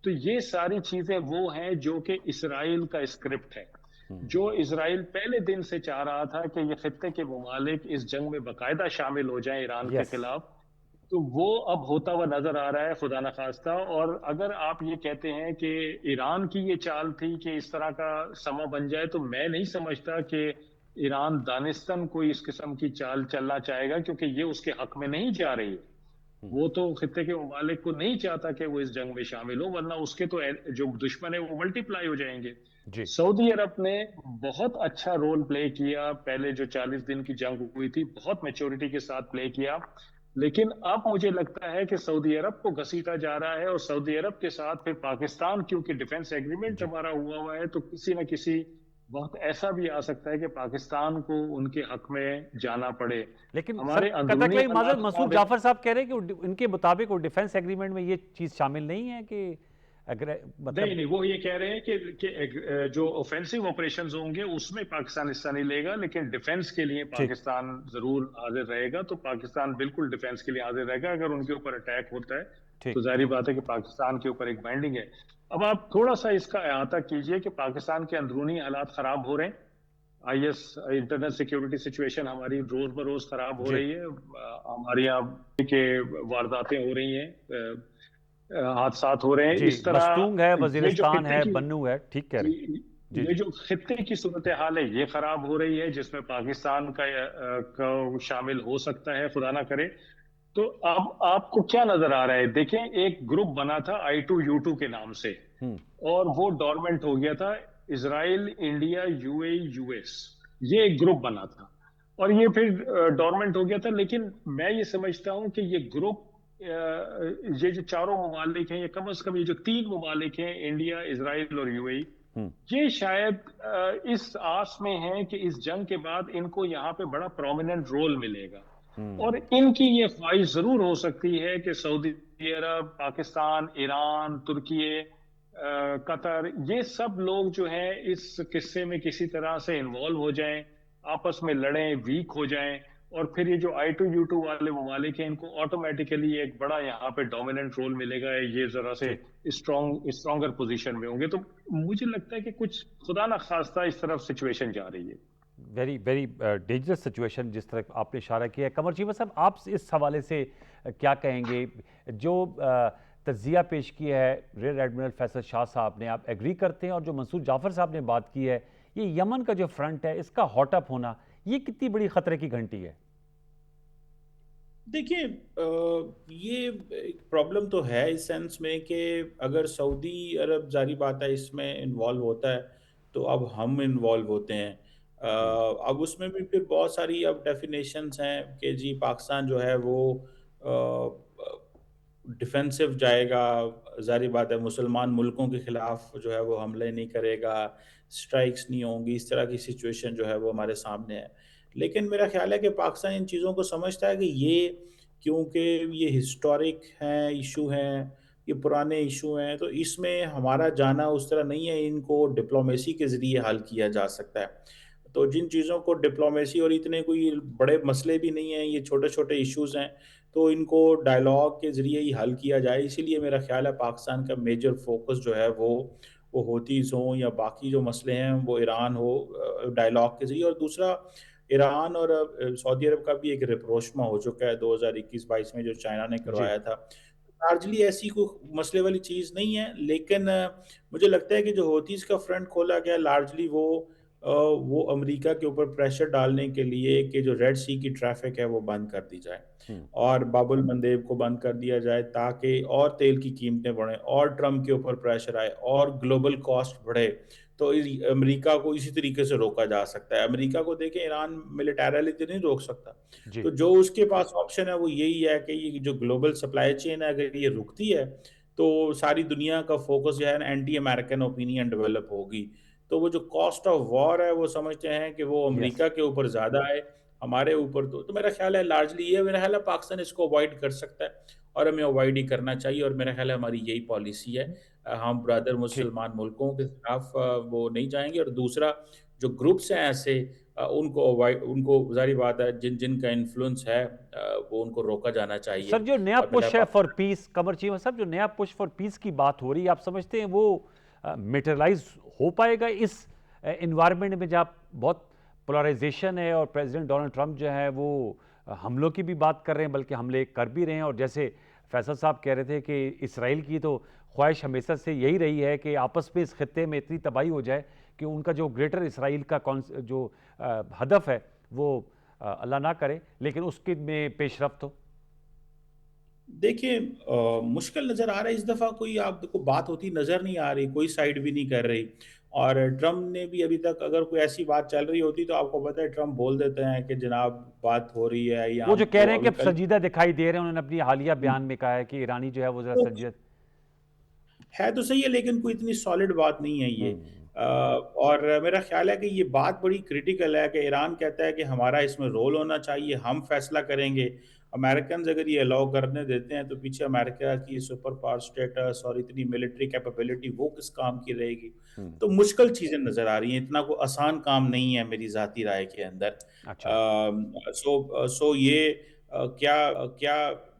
तो ये सारी चीजें वो हैं जो कि इसराइल का स्क्रिप्ट है, जो इसराइल पहले दिन से चाह रहा था कि ये खित्ते के ममालिक इस जंग में बाकायदा शामिल हो जाएं ईरान के यस। खिलाफ। तो वो अब होता हुआ नजर आ रहा है, खुदा न खास्ता। और अगर आप ये कहते हैं कि ईरान की ये चाल थी कि इस तरह का समा बन जाए, तो मैं नहीं समझता कि ईरान दानिस्तन कोई इस किस्म की चाल चलना चाहेगा, क्योंकि ये उसके हक में नहीं जा रही है। वो तो खित्ते के ममालिक को नहीं चाहता कि वो इस जंग में शामिल हो, वरना उसके तो जो दुश्मन है वो मल्टीप्लाई हो जाएंगे। जी। सऊदी अरब ने बहुत अच्छा रोल प्ले किया, पहले जो 40 दिन की जंग हुई थी बहुत मैच्योरिटी के साथ प्ले किया, लेकिन अब मुझे लगता है कि सऊदी अरब को घसीटा जा रहा है, और सऊदी अरब के साथ फिर पाकिस्तान, क्योंकि डिफेंस एग्रीमेंट जी। हमारा हुआ है, तो किसी न किसी वक्त ऐसा भी आ सकता है कि पाकिस्तान को उनके हक में जाना पड़े। लेकिन सर, हमारे कतरक अंदरूनी माजर हालात मसूद खराब है। जाफर साहब कह रहे हैं कि इनके मुताबिक वो डिफेंस एग्रीमेंट में ये चीज शामिल नहीं है कि अगर नहीं मतलब नहीं, वो ये कह रहे हैं कि जो ऑफेंसिव ऑपरेशंस होंगे उसमें पाकिस्तान हिस्सा नहीं लेगा, लेकिन डिफेंस के लिए ठीक। पाकिस्तान जरूर हाजिर रहेगा। तो पाकिस्तान बिल्कुल डिफेंस के लिए हाजिर रहेगा, अगर उनके ऊपर अटैक होता है तो ठीक। जाहिर बात है कि पाकिस्तान के ऊपर एक बाइंडिंग है। अब आप थोड़ा सा इसका अहाता कीजिए कि पाकिस्तान के अंदरूनी हालात खराब हो रहे हैं। आईएस इंटरनल सिक्योरिटी सिचुएशन हमारी रोज बरोज खराब हो जी। रही है। हमारे यहाँ के वारदातें हो रही हैं, हादसात हो रहे हैं जी। इस तरह। मस्तूंग है, ये जो वजीरिस्तान खित्ते है, की बन्नू है, ठीक कह रहे हैं। जी। ये जी। जो खित्ते की सूरत हाल है ये खराब हो रही है, जिसमें पाकिस्तान का शामिल हो सकता है, खुदा ना करे। तो अब आपको क्या नजर आ रहा है? देखें, एक ग्रुप बना था I2U2 के नाम से, और वो डोरमेंट हो गया था। इसराइल, इंडिया, यूएई, यूएस, ये एक ग्रुप बना था, और ये फिर डोरमेंट हो गया था। लेकिन मैं ये समझता हूं कि ये ग्रुप, ये जो चारों ममालिक हैं, ये कम से कम ये जो 3 ममालिक हैं, इंडिया, इसराइल और यूएई, ये शायद इस आस में हैं कि इस जंग के बाद इनको यहाँ पे बड़ा प्रोमिनेंट रोल मिलेगा। और इनकी ये ख्वाहिश जरूर हो सकती है कि सऊदी अरब, पाकिस्तान, ईरान, तुर्की, कतर, ये सब लोग जो हैं इस किस्से में किसी तरह से इन्वॉल्व हो जाएं, आपस में लड़ें, वीक हो जाएं, और फिर ये जो I2U2 वाले ममालिक हैं इनको ऑटोमेटिकली एक बड़ा यहाँ पे डोमिनेंट रोल मिलेगा, ये जरा से ठीक। स्ट्रॉन्गर पोजीशन में होंगे। तो मुझे लगता है कि कुछ खुदा ना खास्ता इस तरफ सिचुएशन जा रही है। वेरी वेरी डेंजरस सिचुएशन जिस तरह आपने इशारा किया है। कमर चीमा साहब, आप इस हवाले से क्या कहेंगे? जो तज्जिया पेश किया है रियर एडमिरल फैसल शाह साहब ने, आप एग्री करते हैं? और जो मंसूर जाफर साहब ने बात की है, ये यमन का जो फ्रंट है इसका हॉट अप होना, ये कितनी बड़ी खतरे की घंटी है? देखिए, ये एक प्रॉब्लम तो है इस सेंस में कि अगर सऊदी अरब, जारी बात है, इसमें इन्वॉल्व होता है तो अब हम इन्वॉल्व होते हैं। अब उसमें भी फिर बहुत सारी अब डेफिनेशंस हैं कि जी पाकिस्तान जो है वो डिफेंसिव जाएगा, ज़ाहिर बात है मुसलमान मुल्कों के खिलाफ जो है वो हमले नहीं करेगा, स्ट्राइक्स नहीं होंगी, इस तरह की सिचुएशन जो है वो हमारे सामने है। लेकिन मेरा ख़्याल है कि पाकिस्तान इन चीज़ों को समझता है कि ये क्योंकि ये हिस्टोरिक हैं, इश्यू हैं, ये पुराने इश्यू हैं, तो इसमें हमारा जाना उस तरह नहीं है, इनको डिप्लोमेसी के ज़रिए हल किया जा सकता है। तो जिन चीज़ों को डिप्लोमेसी और इतने कोई बड़े मसले भी नहीं हैं, ये छोटे-छोटे इश्यूज़ हैं, तो इनको डायलॉग के ज़रिए ही हल किया जाए। इसीलिए मेरा ख़्याल है पाकिस्तान का मेजर फ़ोकस जो है वो हूथीज़ हों या बाकी जो मसले हैं वो ईरान हो, डायलॉग के ज़रिए। और दूसरा ईरान और सऊदी अरब का भी एक रिप्रोचमा हो चुका है 2021-22 में जो चाइना ने जी। करवाया था। लार्जली ऐसी कोई मसले वाली चीज़ नहीं है, लेकिन मुझे लगता है कि जो हूथीज़ का फ्रंट खोला गया लार्जली वो अमेरिका के ऊपर प्रेशर डालने के लिए कि जो रेड सी की ट्रैफ़िक है वो बंद कर दी जाए हम्म। और बाब अल मंदेब को बंद कर दिया जाए, ताकि और तेल की कीमतें बढ़ें और ट्रंप के ऊपर प्रेशर आए और ग्लोबल कॉस्ट बढ़े। तो अमेरिका को इसी तरीके से रोका जा सकता है। अमेरिका को देखें, ईरान मिलिटैरिली तो नहीं रोक सकता। जी। तो जो उसके पास ऑप्शन है वो यही है कि ये जो ग्लोबल सप्लाई चेन है अगर ये रुकती है, तो सारी दुनिया का फ़ोकस जो है ना एंटी अमेरिकन ओपिनियन डेवलप होगी। तो वो जो कॉस्ट ऑफ वॉर है वो समझते हैं कि वो यस। अमेरिका के ऊपर ज़्यादा है, हमारे ऊपर तो मेरा ख़्याल है लार्जली ये मेरा ख़्याल है पाकिस्तान इसको अवॉइड कर सकता है और हमें अवॉइड ही करना चाहिए और मेरा ख़्याल है हमारी यही पॉलिसी है। हम ब्रदर ठीक। मुसलमान मुल्कों के खिलाफ वो नहीं जाएँगे और दूसरा जो ग्रुप्स हैं ऐसे उनको अवॉइड उनको ज़ाहिर बात है जिनका इन्फ्लुएंस है वो उनको रोका जाना सर चाहिए जो नया और मेरा पुश है फॉर पाकिस्तान पीस, कमर चीमा साहब, जो नया पुश फॉर पीस की बात हो रही है, आप समझते हैं वो मेटेरियलाइज हो पाएगा इस इन्वायरमेंट में जहाँ बहुत पोलराइजेशन है और प्रेसिडेंट डोनाल्ड ट्रंप जो है वो हमलों की भी बात कर रहे हैं, बल्कि हमले कर भी रहे हैं। और जैसे फैसल साहब कह रहे थे कि इसराइल की तो ख्वाहिश हमेशा से यही रही है कि आपस में इस खत्ते में इतनी तबाही हो जाए कि उनका जो ग्रेटर इसराइल का जो हदफ है वो अल्लाह ना करे, लेकिन उसके में पेशरफ्त हो। देखिए मुश्किल नज़र आ रहा है इस दफ़ा कोई आपको बात होती नज़र नहीं आ रही, कोई साइड भी नहीं कर रही और ट्रंप ने भी अभी तक अगर कोई ऐसी बात चल रही होती तो आपको पता है ट्रंप बोल देते हैं कि जनाब बात हो रही है या वो जो कह हमको रहे हैं कि अभी अब कल संजीदा दिखाई दे रहे हैं, उन्होंने अपनी हालिया बयान में कहा है कि ईरानी जो है वो जरा तो संजीदा। है तो सही है लेकिन कोई इतनी सॉलिड बात नहीं है ये। हम्म। और मेरा ख़्याल है कि ये बात बड़ी क्रिटिकल है कि ईरान कहता है कि हमारा इसमें रोल होना चाहिए, हम फ़ैसला करेंगे। अमेरिकन्स अगर ये अलाउ करने देते हैं तो पीछे अमेरिका की सुपर पावर स्टेटस और इतनी मिलिट्री कैपेबिलिटी वो किस काम की रहेगी? हम्म। तो मुश्किल चीज़ें नज़र आ रही हैं, इतना कोई आसान काम नहीं है मेरी ज़ाती राय के अंदर। अच्छा। सो ये क्या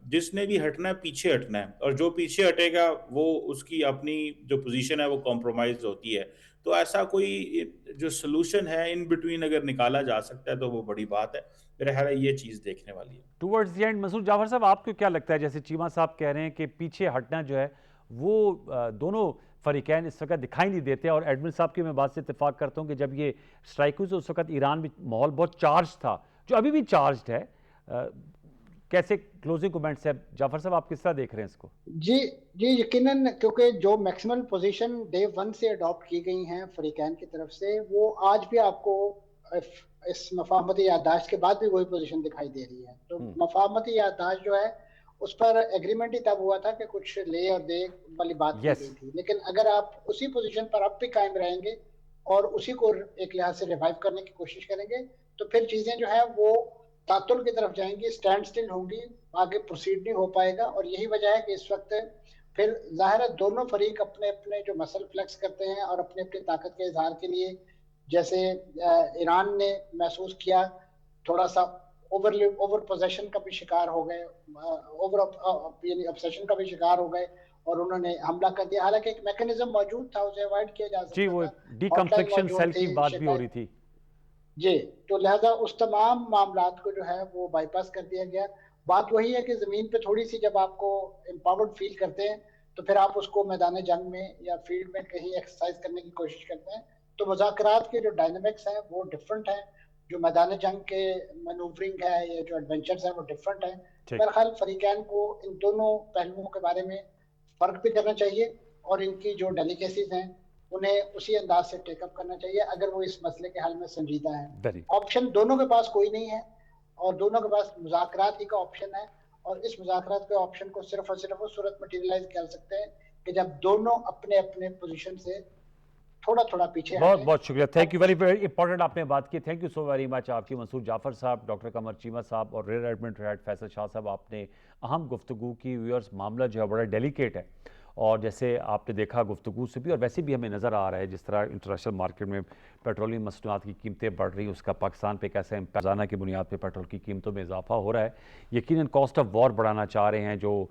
जिसने भी हटना है पीछे हटना है और जो पीछे हटेगा वो उसकी अपनी जो पोजीशन है वो कॉम्प्रोमाइज़ होती है। तो ऐसा कोई जो सॉल्यूशन है इन बिटवीन अगर निकाला जा सकता है तो वो बड़ी बात है। मेरा ख़्याल है ये चीज़ देखने वाली है। Towards the end Mansoor Jafar साहब, आपको क्या लगता है, जैसे चीमा साहब कह रहे हैं कि पीछे हटना जो है वो दोनों फरीकैन इस वक्त दिखाई नहीं देते, और एडमिन साहब की मैं बात से इत्तेफाक करता हूँ कि जब ये स्ट्राइक हुई तो उस वक्त ईरान में माहौल बहुत चार्ज था, जो अभी भी चार्ज है। कैसे क्लोजिंग कमेंट्स है जाफर साहब, आप किस तरह देख रहे हैं इसको? जी जी, यकीनन, क्योंकि जो मैक्सिमल पोजीशन डे वन से अडॉप्ट की गई हैं फरीकैन की तरफ से, वो आज भी आपको इस मफाहमती याददाश्त के बाद भी वही पोजीशन दिखाई दे रही है। तो मफाहमती याददाश्त जो है उस पर एग्रीमेंट ही तब हुआ था कि कुछ ले और दे वाली बात की यस। गई थी, लेकिन अगर आप उसी पोजीशन पर अब भी कायम रहेंगे और उसी को एक लिहाज से रिवाइव करने की कोशिश करेंगे, तो फिर चीजें जो है वो तातुल की तरफ जाएंगी, स्टैंड स्टिल होंगी, आगे प्रोसीड नहीं हो पाएगा। और यही वजह है कि इस वक्त फिर जाहिर है दोनों फरीक अपने अपने जो मसल फ्लेक्स करते हैं और अपने अपनी ताकत के इजहार के लिए, जैसे ईरान ने महसूस किया, थोड़ा सा ओवर पोजेशन का भी शिकार हो गए, ओवर यानी ऑब्सेशन का भी शिकार हो गए और उन्होंने हमला कर दिया। हालांकि एक मैकेनिज्म मौजूद था, उसे अवॉइड किया जा जी, सकता वो था, हॉटलाइन डिकम्प्लेक्शन मौजूद सेल थी, की बात भी हो शिकायत। रही थी। जी, तो लिहाजा उस तमाम मामलात को जो है वो बाईपास कर दिया गया। बात वही है कि ज़मीन पे थोड़ी सी जब आपको एम्पावर्ड फील करते हैं तो फिर आप उसको मैदान जंग में या फील्ड में कहीं एक्सरसाइज करने की कोशिश करते हैं। तो मुज़ाकरात के जो डायनामिक्स हैं वो डिफरेंट हैं, जो मैदान जंग के मैनूवरिंग है या जो एडवेंचर्स हैं वो डिफरेंट हैं। ठीक। मेरे ख्याल फरीकैन को इन दोनों पहलुओं के बारे में फ़र्क भी करना चाहिए और इनकी जो डेलिकेसीज हैं उन्हें उसी अंदाज से टेकअप करना चाहिए अगर वो इस मसले के हल में संजीदा है। वेरी। ऑप्शन दोनों के पास कोई नहीं है और दोनों के पास मुज़ाकरात ही का ऑप्शन है और इस मुज़ाकरात के ऑप्शन को सिर्फ और सिर्फ उस सूरत मटेरियलाइज कर सकते हैं कि जब दोनों अपने अपने पोजीशन से थोड़ा थोड़ा पीछे बहुत हटें। बहुत शुक्रिया, thank you, very very important आपने बात की, thank you so very much. आपकी मंसूर जाफर साहब, डॉक्टर कमर चीमा साहब और rear admin retired Faisal Shah साहब, आपने अहम गुफ्तगू की। व्यूअर्स, मामला जो है बड़ा डेलिकेट है और जैसे आपने देखा गुफ्तगू से भी और वैसे भी हमें नज़र आ रहा है जिस तरह इंटरनेशनल मार्केट में पेट्रोलियम मसनूआत की कीमतें बढ़ रही हैं, उसका पाकिस्तान पे कैसे रोज़ाना की बुनियाद पे पेट्रोल की कीमतों में इजाफा हो रहा है। यकीनन कॉस्ट ऑफ वॉर बढ़ाना चाह रहे हैं जो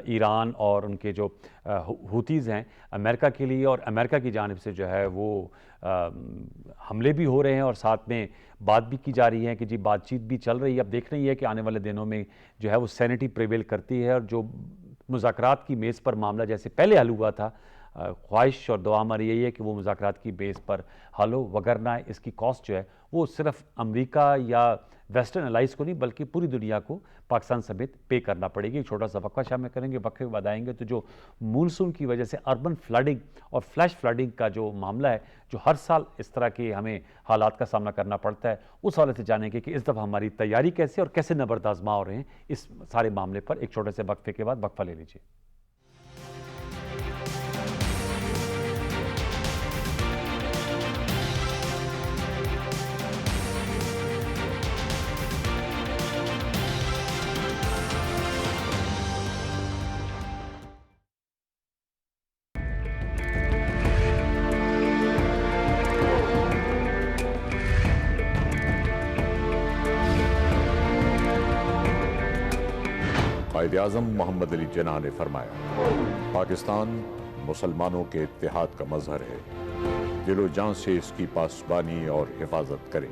ईरान और उनके जो हुतीज़ हैं अमेरिका के लिए, और अमेरिका की जानिब से जो है वो हमले भी हो रहे हैं और साथ में बात भी की जा रही है कि जी बातचीत भी चल रही है। अब देखना ही है कि आने वाले दिनों में जो है वो सैनिटी प्रिवेल करती है और जो मुज़ाकरात की मेज़ पर मामला जैसे पहले हल हुआ था, ख्वाहिश और दुआ हमारी यही है कि वो मुज़ाकरात की बेस पर हल हो, वगरना इसकी कॉस्ट जो है वो सिर्फ अमेरिका या वेस्टर्न अलाइज को नहीं बल्कि पूरी दुनिया को पाकिस्तान समेत पे करना पड़ेगी। एक छोटा सा वक्फा शामिल करेंगे, वक्फे के बाद आएंगे तो जो मानसून की वजह से अर्बन फ्लडिंग और फ्लैश फ्लडिंग का जो मामला है, जो हर साल इस तरह के हमें हालात का सामना करना पड़ता है, उस हवाले से जानेंगे कि इस दफ़ा हमारी तैयारी कैसे और कैसे नबर्द आजमा हो रहे हैं इस सारे मामले पर। एक छोटे से वक्फे के बाद वक्फा ले लीजिए। कायद-ए-आज़म मोहम्मद अली जिन्ना ने फरमाया, पाकिस्तान मुसलमानों के इत्तेहाद का मजहर है, दिलो जान से इसकी पासबानी और हिफाजत करें।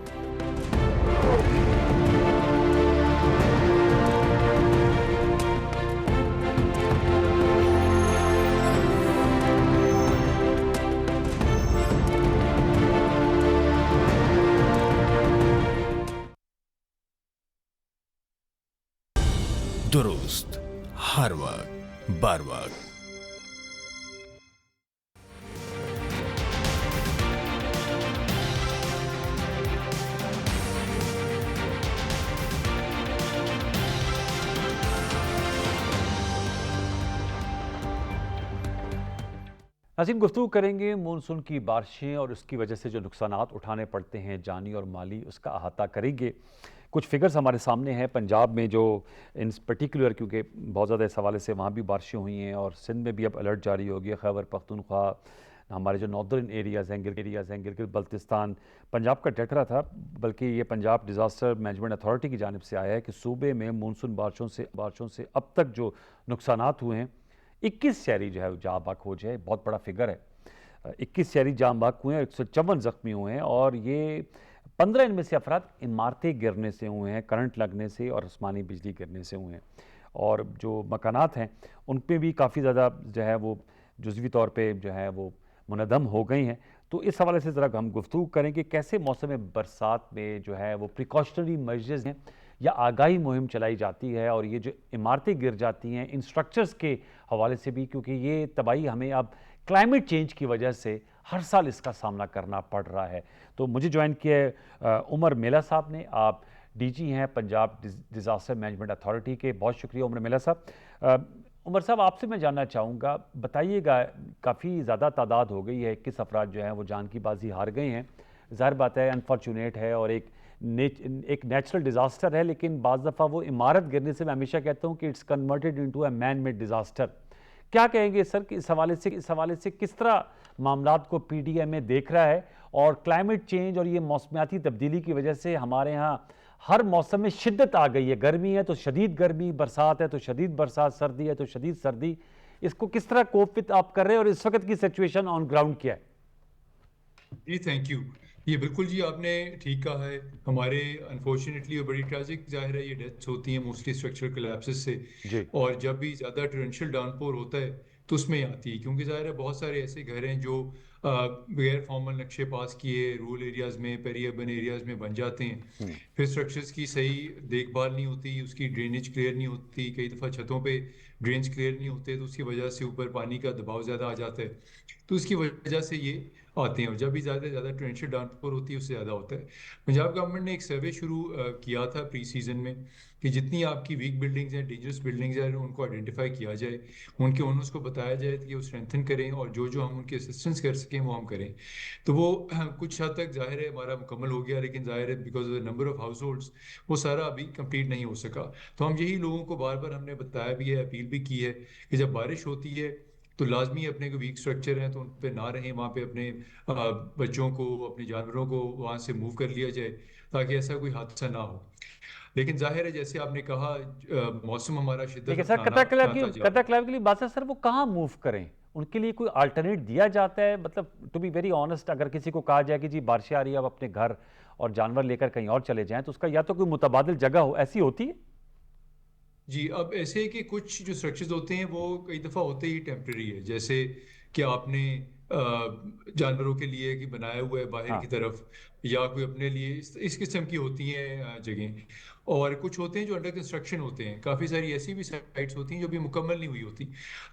दुरुस्त हर वक्त बर वक्त। नाज़रीन, गुफ्तगू करेंगे मानसून की बारिशें और उसकी वजह से जो नुकसानात उठाने पड़ते हैं जानी और माली, उसका अहाता करेंगे। कुछ फिगर्स हमारे सामने हैं पंजाब में जो इन पर्टिकुलर, क्योंकि बहुत ज़्यादा इस हवाले से वहाँ भी बारिशें हुई हैं और सिंध में भी अब अलर्ट जारी हो गया। खैबर पख्तूनख्वा, हमारे जो नॉर्दर्न एरियाज़ हैं, गिलगित बल्तिस्तान, पंजाब का डकरा था, बल्कि ये पंजाब डिज़ास्टर मैनेजमेंट अथॉरिटी की जानिब से आया है कि सूबे में मानसून बारिशों से अब तक जो नुकसानात हुए हैं 21 शहरी जो है जहाँ बाक हो जाए, बहुत बड़ा फिगर है। 21 शहरी जहाँ बाक हुए हैं, 154 ज़ख्मी हुए हैं और ये 15 इनमें से अफराद इमारतें गिरने से हुए हैं, करंट लगने से और आसमानी बिजली गिरने से हुए हैं। और जो मकानात हैं उन पर भी काफ़ी ज़्यादा जो है वो जुज़वी तौर पे जो है वो मुनहदम हो गई हैं। तो इस हवाले से ज़रा हम गुफ्तगू करेंगे कैसे मौसम बरसात में जो है वो प्रिकॉशनरी मेजर्स हैं या आगाही मुहिम चलाई जाती है, और ये जो इमारतें गिर जाती हैं इन स्ट्रक्चर्स के हवाले से भी, क्योंकि ये तबाही हमें अब क्लाइमेट चेंज की वजह से हर साल इसका सामना करना पड़ रहा है। तो मुझे ज्वाइन किया है उमर मेला साहब ने, आप डीजी हैं पंजाब डिज़ास्टर मैनेजमेंट अथॉरिटी के। बहुत शुक्रिया उमर मेला साहब। उमर साहब, आपसे मैं जानना चाहूँगा, बताइएगा काफ़ी ज़्यादा तादाद हो गई है, 21 अफराद जो हैं वो जान की बाजी हार गए हैं। ज़ाहिर बात है अनफॉर्चुनेट है और एक नेचुरल डिज़ास्टर है, लेकिन बाज़ दफ़ा वो इमारत गिरने से मैं हमेशा कहता हूँ कि it's converted into a man made disaster. क्या कहेंगे सर कि इस हवाले से किस तरह मामलात को पीडीएम में देख रहा है, और क्लाइमेट चेंज और ये मौसमियाती तब्दीली की वजह से हमारे यहाँ हर मौसम में शिद्दत आ गई है, गर्मी है तो शदीद गर्मी, बरसात है तो शदीद बरसात, सर्दी है तो शदीद सर्दी, इसको किस तरह कोप विद आप कर रहे हैं और इस वक्त की सिचुएशन ऑन ग्राउंड क्या है? जी थैंक यू। ये बिल्कुल जी आपने ठीक कहा है। हमारे अनफॉर्चुनेटली और बड़ी ट्रैजिक जाहिर है ये डेथ्स होती हैं मोस्टली स्ट्रक्चरल कोलैप्सेस से, जी और जब भी ज़्यादा टोरेंशियल डाउनपोर होता है तो उसमें आती है, क्योंकि जाहिर है बहुत सारे ऐसे घर हैं जो बगैर फॉर्मल नक्शे पास किए रूरल एरियाज़ में पेरी अर्बन एरियाज़ में बन जाते हैं। फिर स्ट्रक्चर्स की सही देखभाल नहीं होती, उसकी ड्रेनेज क्लियर नहीं होती, कई दफ़ा छतों पे ड्रेन्स क्लियर नहीं होते, तो उसकी वजह से ऊपर पानी का दबाव ज़्यादा आ जाता है, तो उसकी वजह से ये आते हैं। और जब भी ज़्यादा से ज़्यादा टोरेंशियल डाउनपोर होती है उससे ज़्यादा होता है। पंजाब गवर्नमेंट ने एक सर्वे शुरू किया था प्री सीजन में कि जितनी आपकी वीक बिल्डिंग्स हैं, डेंजरस बिल्डिंग्स हैं, उनको आइडेंटिफाई किया जाए, उनके ओनर्स को बताया जाए कि वो स्ट्रेंथन करें और जो जो हम उनकी असिस्टेंस कर सकें वो हम करें। तो वो कुछ हद तक जाहिर है हमारा मुकम्मल हो गया, लेकिन जाहिर है because of the number of house holds वो सारा अभी कंप्लीट नहीं हो सका। तो हम यही लोगों को बार बार हमने बताया भी है, अपील भी की है कि जब बारिश होती है तो लाजमी अपने को वीक स्ट्रक्चर हैं तो उन पे ना रहें, वहाँ पे अपने बच्चों को, अपने जानवरों को वहाँ से मूव कर लिया जाए ताकि ऐसा कोई हादसा ना हो। लेकिन जाहिर है जैसे आपने कहा मौसम हमारा शिद्दत लेकिन सर अपनाता जा रहा कतरा है। क्लाइव के लिए बात है सर, वो कहाँ मूव करें? उनके लिए कोई अल्टरनेट दिया जाता है? मतलब टू बी वेरी ऑनेस्ट, अगर किसी को कहा जाए कि जी बारिश आ रही है, अब अपने घर और जानवर लेकर कहीं और चले जाएं, तो उसका या तो कोई मुतबादिल जगह हो, ऐसी होती है? जी, अब ऐसे है कि कुछ जो स्ट्रक्चर्स होते हैं वो कई दफ़ा होते ही टेम्प्रेरी है, जैसे कि आपने जानवरों के लिए कि बनाया हुआ है बाहर की हाँ। तरफ, या कोई अपने लिए इस किस्म की होती हैं जगह। और कुछ होते हैं जो अंडर कंस्ट्रक्शन होते हैं, काफ़ी सारी ऐसी भी साइट्स होती हैं जो भी मुकम्मल नहीं हुई होती।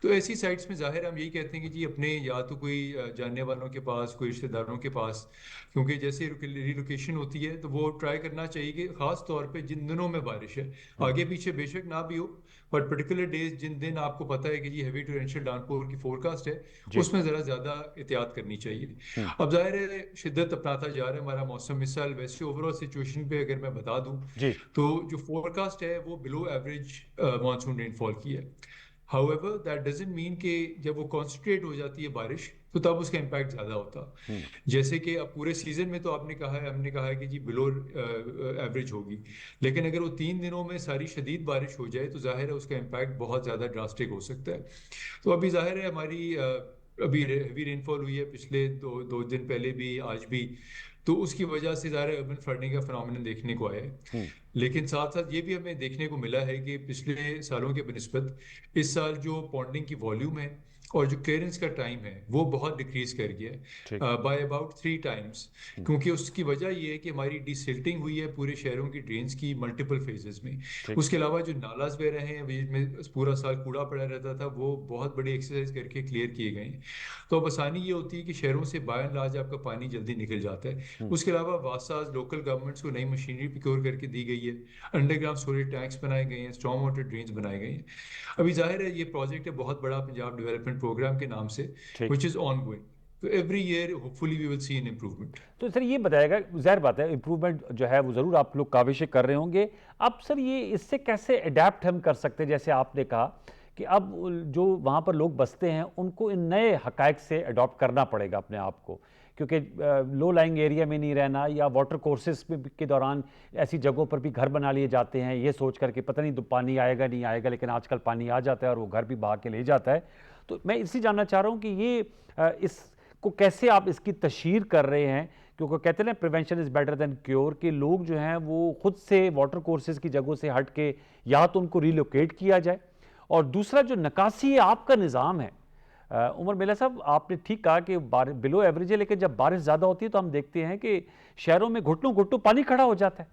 तो ऐसी साइट्स में ज़ाहिर हम यही कहते हैं कि जी अपने या तो कोई जानने वालों के पास, कोई रिश्तेदारों के पास, क्योंकि जैसे रिलोकेशन होती है तो वो ट्राई करना चाहिए कि ख़ास तौर पे जिन दिनों में बारिश है, आगे पीछे बेशक ना भी हो, बट पर्टिकुलर डेज जिन दिन आपको पता है कि जी हैवी टोरेंशियल डाउनपोर की फोरकास्ट है, जी। उसमें ज़रा ज़्यादा एहतियात करनी चाहिए। अब जाहिर है शिद्दत अपनाता जा रहा है हमारा मौसम इस साल। वैसे ओवरऑल सिचुएशन पे अगर मैं बता दूं जी। तो जो फोरकास्ट है वो बिलो एवरेज मानसून रेनफॉल की है। हाउएवर दैट डजंट मीन कि जब वो कॉन्सेंट्रेट हो जाती है बारिश तो तब उसका इम्पैक्ट ज़्यादा होता। जैसे कि अब पूरे सीजन में तो आपने कहा है, हमने कहा है कि जी बिलो एवरेज होगी, लेकिन अगर वो 3 दिनों में सारी शदीद बारिश हो जाए तो जाहिर है उसका इम्पैक्ट बहुत ज़्यादा ड्रास्टिक हो सकता है। तो अभी जाहिर है हमारी अभी हेवी रेनफॉल हुई है पिछले दो दिन पहले भी, आज भी, तो उसकी वजह से ज़ाहिर अर्बन फ्लडिंग का फिनोमेनन देखने को आया है। लेकिन साथ साथ ये भी हमें देखने को मिला है कि पिछले सालों के बनिस्बत इस साल जो पॉन्डिंग की वॉल्यूम है और जो क्लियरेंस का टाइम है वो बहुत डिक्रीज कर गया है बाय अबाउट 3 टाइम्स। क्योंकि उसकी वजह ये है कि हमारी डिसिल्टिंग हुई है पूरे शहरों की ड्रेन्स की मल्टीपल फेजेस में। उसके अलावा जो नालाज वगैरह हैं जिसमें पूरा साल कूड़ा पड़ा रहता था वो बहुत बड़ी एक्सरसाइज करके क्लियर किए गए हैं। तो अब आसानी ये होती है कि शहरों से बाय एंड लार्ज आपका पानी जल्दी निकल जाता है। उसके अलावा वासाज लोकल गवर्नमेंट्स को नई मशीनरी प्रोक्योर करके दी गई है, अंडरग्राउंड स्टोरेज टैंक्स बनाए गए हैं, स्टॉर्म वाटर ड्रेन्स बनाए गए हैं। अभी जाहिर है ये प्रोजेक्ट है बहुत बड़ा पंजाब डेवलपमेंट प्रोग्राम के नाम से, व्हिच इज ऑनगोइंग। तो every year hopefully we will see an improvement. तो सर ये बताएगा, जाहिर बात है इम्प्रूवमेंट जो है वो ज़रूर आप लोग काविशें कर रहे होंगे। अब सर ये इससे कैसे अडेप्ट हम कर सकते हैं? जैसे आपने कहा कि अब जो वहाँ पर लोग बसते हैं उनको इन नए हक़ाइक़ से अडॉप्ट करना पड़ेगा अपने आप को, क्योंकि लो लाइंग एरिया में नहीं रहना, या वाटर कोर्सेस के दौरान ऐसी जगहों पर भी घर बना लिए जाते हैं ये सोच करके पता नहीं तो पानी आएगा नहीं आएगा, लेकिन आजकल पानी आ जाता है और वो घर भी बहा के ले जाता है। तो मैं इसलिए जानना चाह रहा हूँ कि ये इसको कैसे आप इसकी तशहीर कर रहे हैं, क्योंकि कहते हैं ना prevention is better than cure, कि लोग जो हैं वो खुद से वाटर कोर्सेज की जगहों से हट के या तो उनको रिलोकेट किया जाए, और दूसरा जो निकासी आपका निज़ाम है। उमर मेला साहब, आपने ठीक कहा कि बिलो एवरेज है, लेकिन जब बारिश ज़्यादा होती है तो हम देखते हैं कि शहरों में घुटनों घुटनों पानी खड़ा हो जाता है,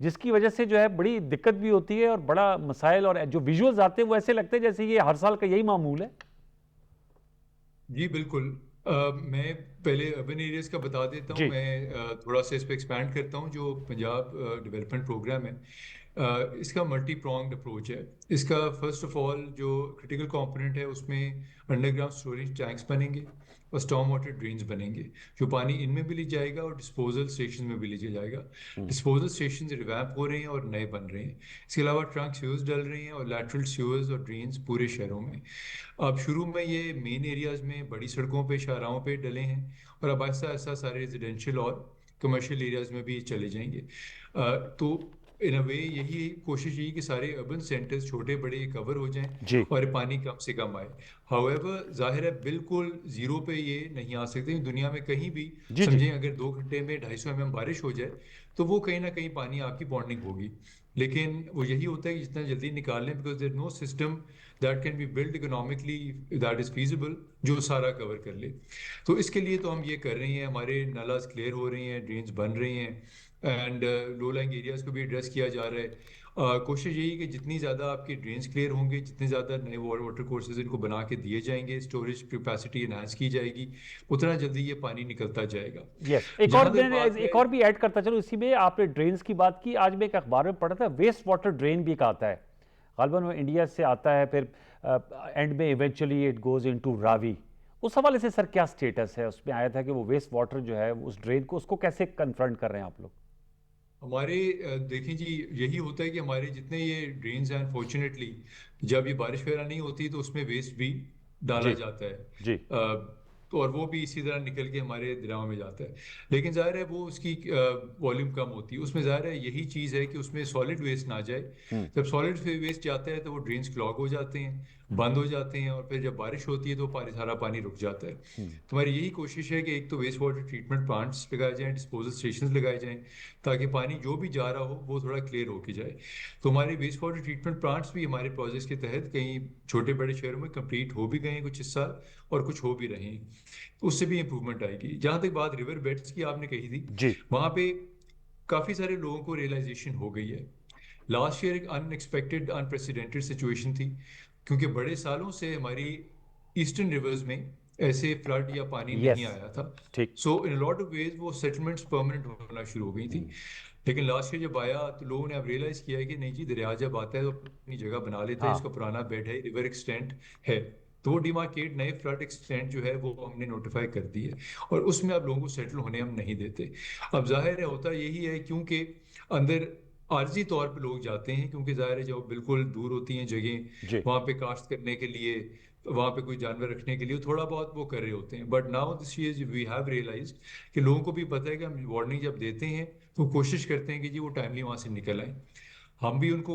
जिसकी वजह से जो है बड़ी दिक्कत भी होती है और बड़ा मसाइल, और जो विजुअल्स आते हैं वो ऐसे लगते हैं जैसे ये हर साल का यही मामूल है। जी बिल्कुल। मैं पहले अर्बन एरियाज का बता देता हूँ, मैं थोड़ा सा इस पर एक्सपैंड करता हूँ। जो पंजाब डेवलपमेंट प्रोग्राम है इसका मल्टी प्रॉन्ग्ड अप्रोच है। इसका फर्स्ट ऑफ ऑल जो क्रिटिकल कंपोनेंट है उसमें अंडरग्राउंड स्टोरेज टैंक्स बनेंगे और स्टॉर्म वाटर ड्रेन्स बनेंगे, जो पानी इनमें भी ले जाएगा और डिस्पोजल स्टेशन में भी ले जाएगा। डिस्पोजल स्टेशन रिवैम्प हो रहे हैं और नए बन रहे हैं। इसके अलावा ट्रंक सीवर्स डल रहे हैं और लैटरल सीवर्स और ड्रेन्स पूरे शहरों में। अब शुरू में ये मेन एरियाज में बड़ी सड़कों पे, शाहराहों पे डले हैं, और अब ऐसा ऐसा सारे रेजिडेंशियल और कमर्शियल एरियाज में भी चले जाएंगे। तो इन अ वे यही कोशिश यही कि सारे अर्बन सेंटर्स छोटे बड़े कवर हो जी। जाएं और पानी कम से कम आए। हाउएवर जाहिर है बिल्कुल जीरो पे ये नहीं आ सकते। दुनिया में कहीं भी जी। समझें अगर 2 घंटे में 250 mm बारिश हो जाए तो वो कहीं ना कहीं पानी आपकी बॉन्डिंग होगी, लेकिन वो यही होता है कि जितना जल्दी निकाल लें, because there no system that can be build economically that is feasible जो सारा कवर कर ले। तो इसके लिए तो हम ये कर रहे हैं, हमारे नालाज क्लियर हो रही हैं, ड्रेन्स बन रही हैं एंड लो लाइंग एरियाज को भी एड्रेस किया जा रहा है। कोशिश यही कि जितनी ज़्यादा आपके ड्रेन्स क्लियर होंगे, जितने ज़्यादा नए वाटर कोर्सेज इनको बना के दिए जाएंगे, स्टोरेज कैपेसिटी एनहांस की जाएगी, उतना जल्दी ये पानी निकलता जाएगा। यस, जहां तक बात है एक और भी ऐड करता चलो इसी में। आपने ड्रेन्स की बात की, आज मैं एक अखबार में पढ़ा था वेस्ट वाटर ड्रेन भी एक आता है, गालबन वो इंडिया से आता है, फिर एंड में eventually it goes into Ravi. उस हवाले से सर क्या स्टेटस है? उसमें आया था कि वो वेस्ट वाटर जो है उस ड्रेन को, उसको कैसे कन्फ्रंट कर रहे हैं आप लोग? हमारे देखें जी, यही होता है कि हमारे जितने ये ड्रेन्स हैं अनफॉर्चुनेटली जब ये बारिश वगैरह नहीं होती तो उसमें वेस्ट भी डाला जी जाता है। जी। तो और वो भी इसी तरह निकल के हमारे दरियाओं में जाता है, लेकिन जाहिर है वो उसकी वॉल्यूम कम होती है। उसमें जाहिर है यही चीज़ है कि उसमें सॉलिड वेस्ट ना जाए। जब सॉलिड वेस्ट जाता है तो वो ड्रेन्स क्लॉग हो जाते हैं, बंद हो जाते हैं, और फिर जब बारिश होती है तो सारा पानी रुक जाता है। तो हमारी यही कोशिश है कि एक तो वेस्ट वाटर ट्रीटमेंट प्लांट्स लगाए जाएं, डिस्पोजल स्टेशन लगाए जाएं, ताकि पानी जो भी जा रहा हो वो थोड़ा क्लियर होके जाए। तो हमारे वेस्ट वाटर ट्रीटमेंट प्लांट्स भी हमारे प्रोजेक्ट्स के तहत कहीं छोटे बड़े शहरों में कंप्लीट हो भी गए हैं कुछ इस साल, और कुछ हो भी रहे हैं, तो उससे भी इंप्रूवमेंट आएगी। जहां तक बात रिवर बेड्स की आपने कही थी, जी वहां पे काफी सारे लोगों को रियलाइजेशन हो गई है। लास्ट ईयर एक अनएक्सपेक्टेड अनप्रेसिडेंटेड सिचुएशन थी, क्योंकि बड़े सालों से हमारी ईस्टर्न रिवर्स में ऐसे फ्लड या पानी नहीं यस आया था। ठीक। सो इन लॉट ऑफ वेज वो सेटलमेंट्स परमानेंट होना शुरू हो गई थी। लेकिन लास्ट ईयर जब आया तो लोगों ने अब रियलाइज किया है कि नहीं जी, दरिया जब आता है तो अपनी जगह बना लेता है, हाँ इसका पुराना बेड है, रिवर एक्सटेंट है, तो वो डिमार्केट नए फ्लड एक्सटेंट जो है वो हमने नोटिफाई कर दी है, और उसमें अब लोगों को सेटल होने हम नहीं देते। अब जाहिर है होता यही है, क्योंकि अंदर आर्जी तौर पे लोग जाते हैं, क्योंकि जाहिर है जब बिल्कुल दूर होती हैं जगह, जी वहाँ पे काश्त करने के लिए, वहाँ पे कोई जानवर रखने के लिए थोड़ा बहुत वो कर रहे होते हैं। But now this year we have realised कि लोगों को भी पता है कि हम वार्निंग जब देते हैं तो कोशिश करते हैं कि जी वो टाइमली वहाँ से निकल आए। हम भी उनको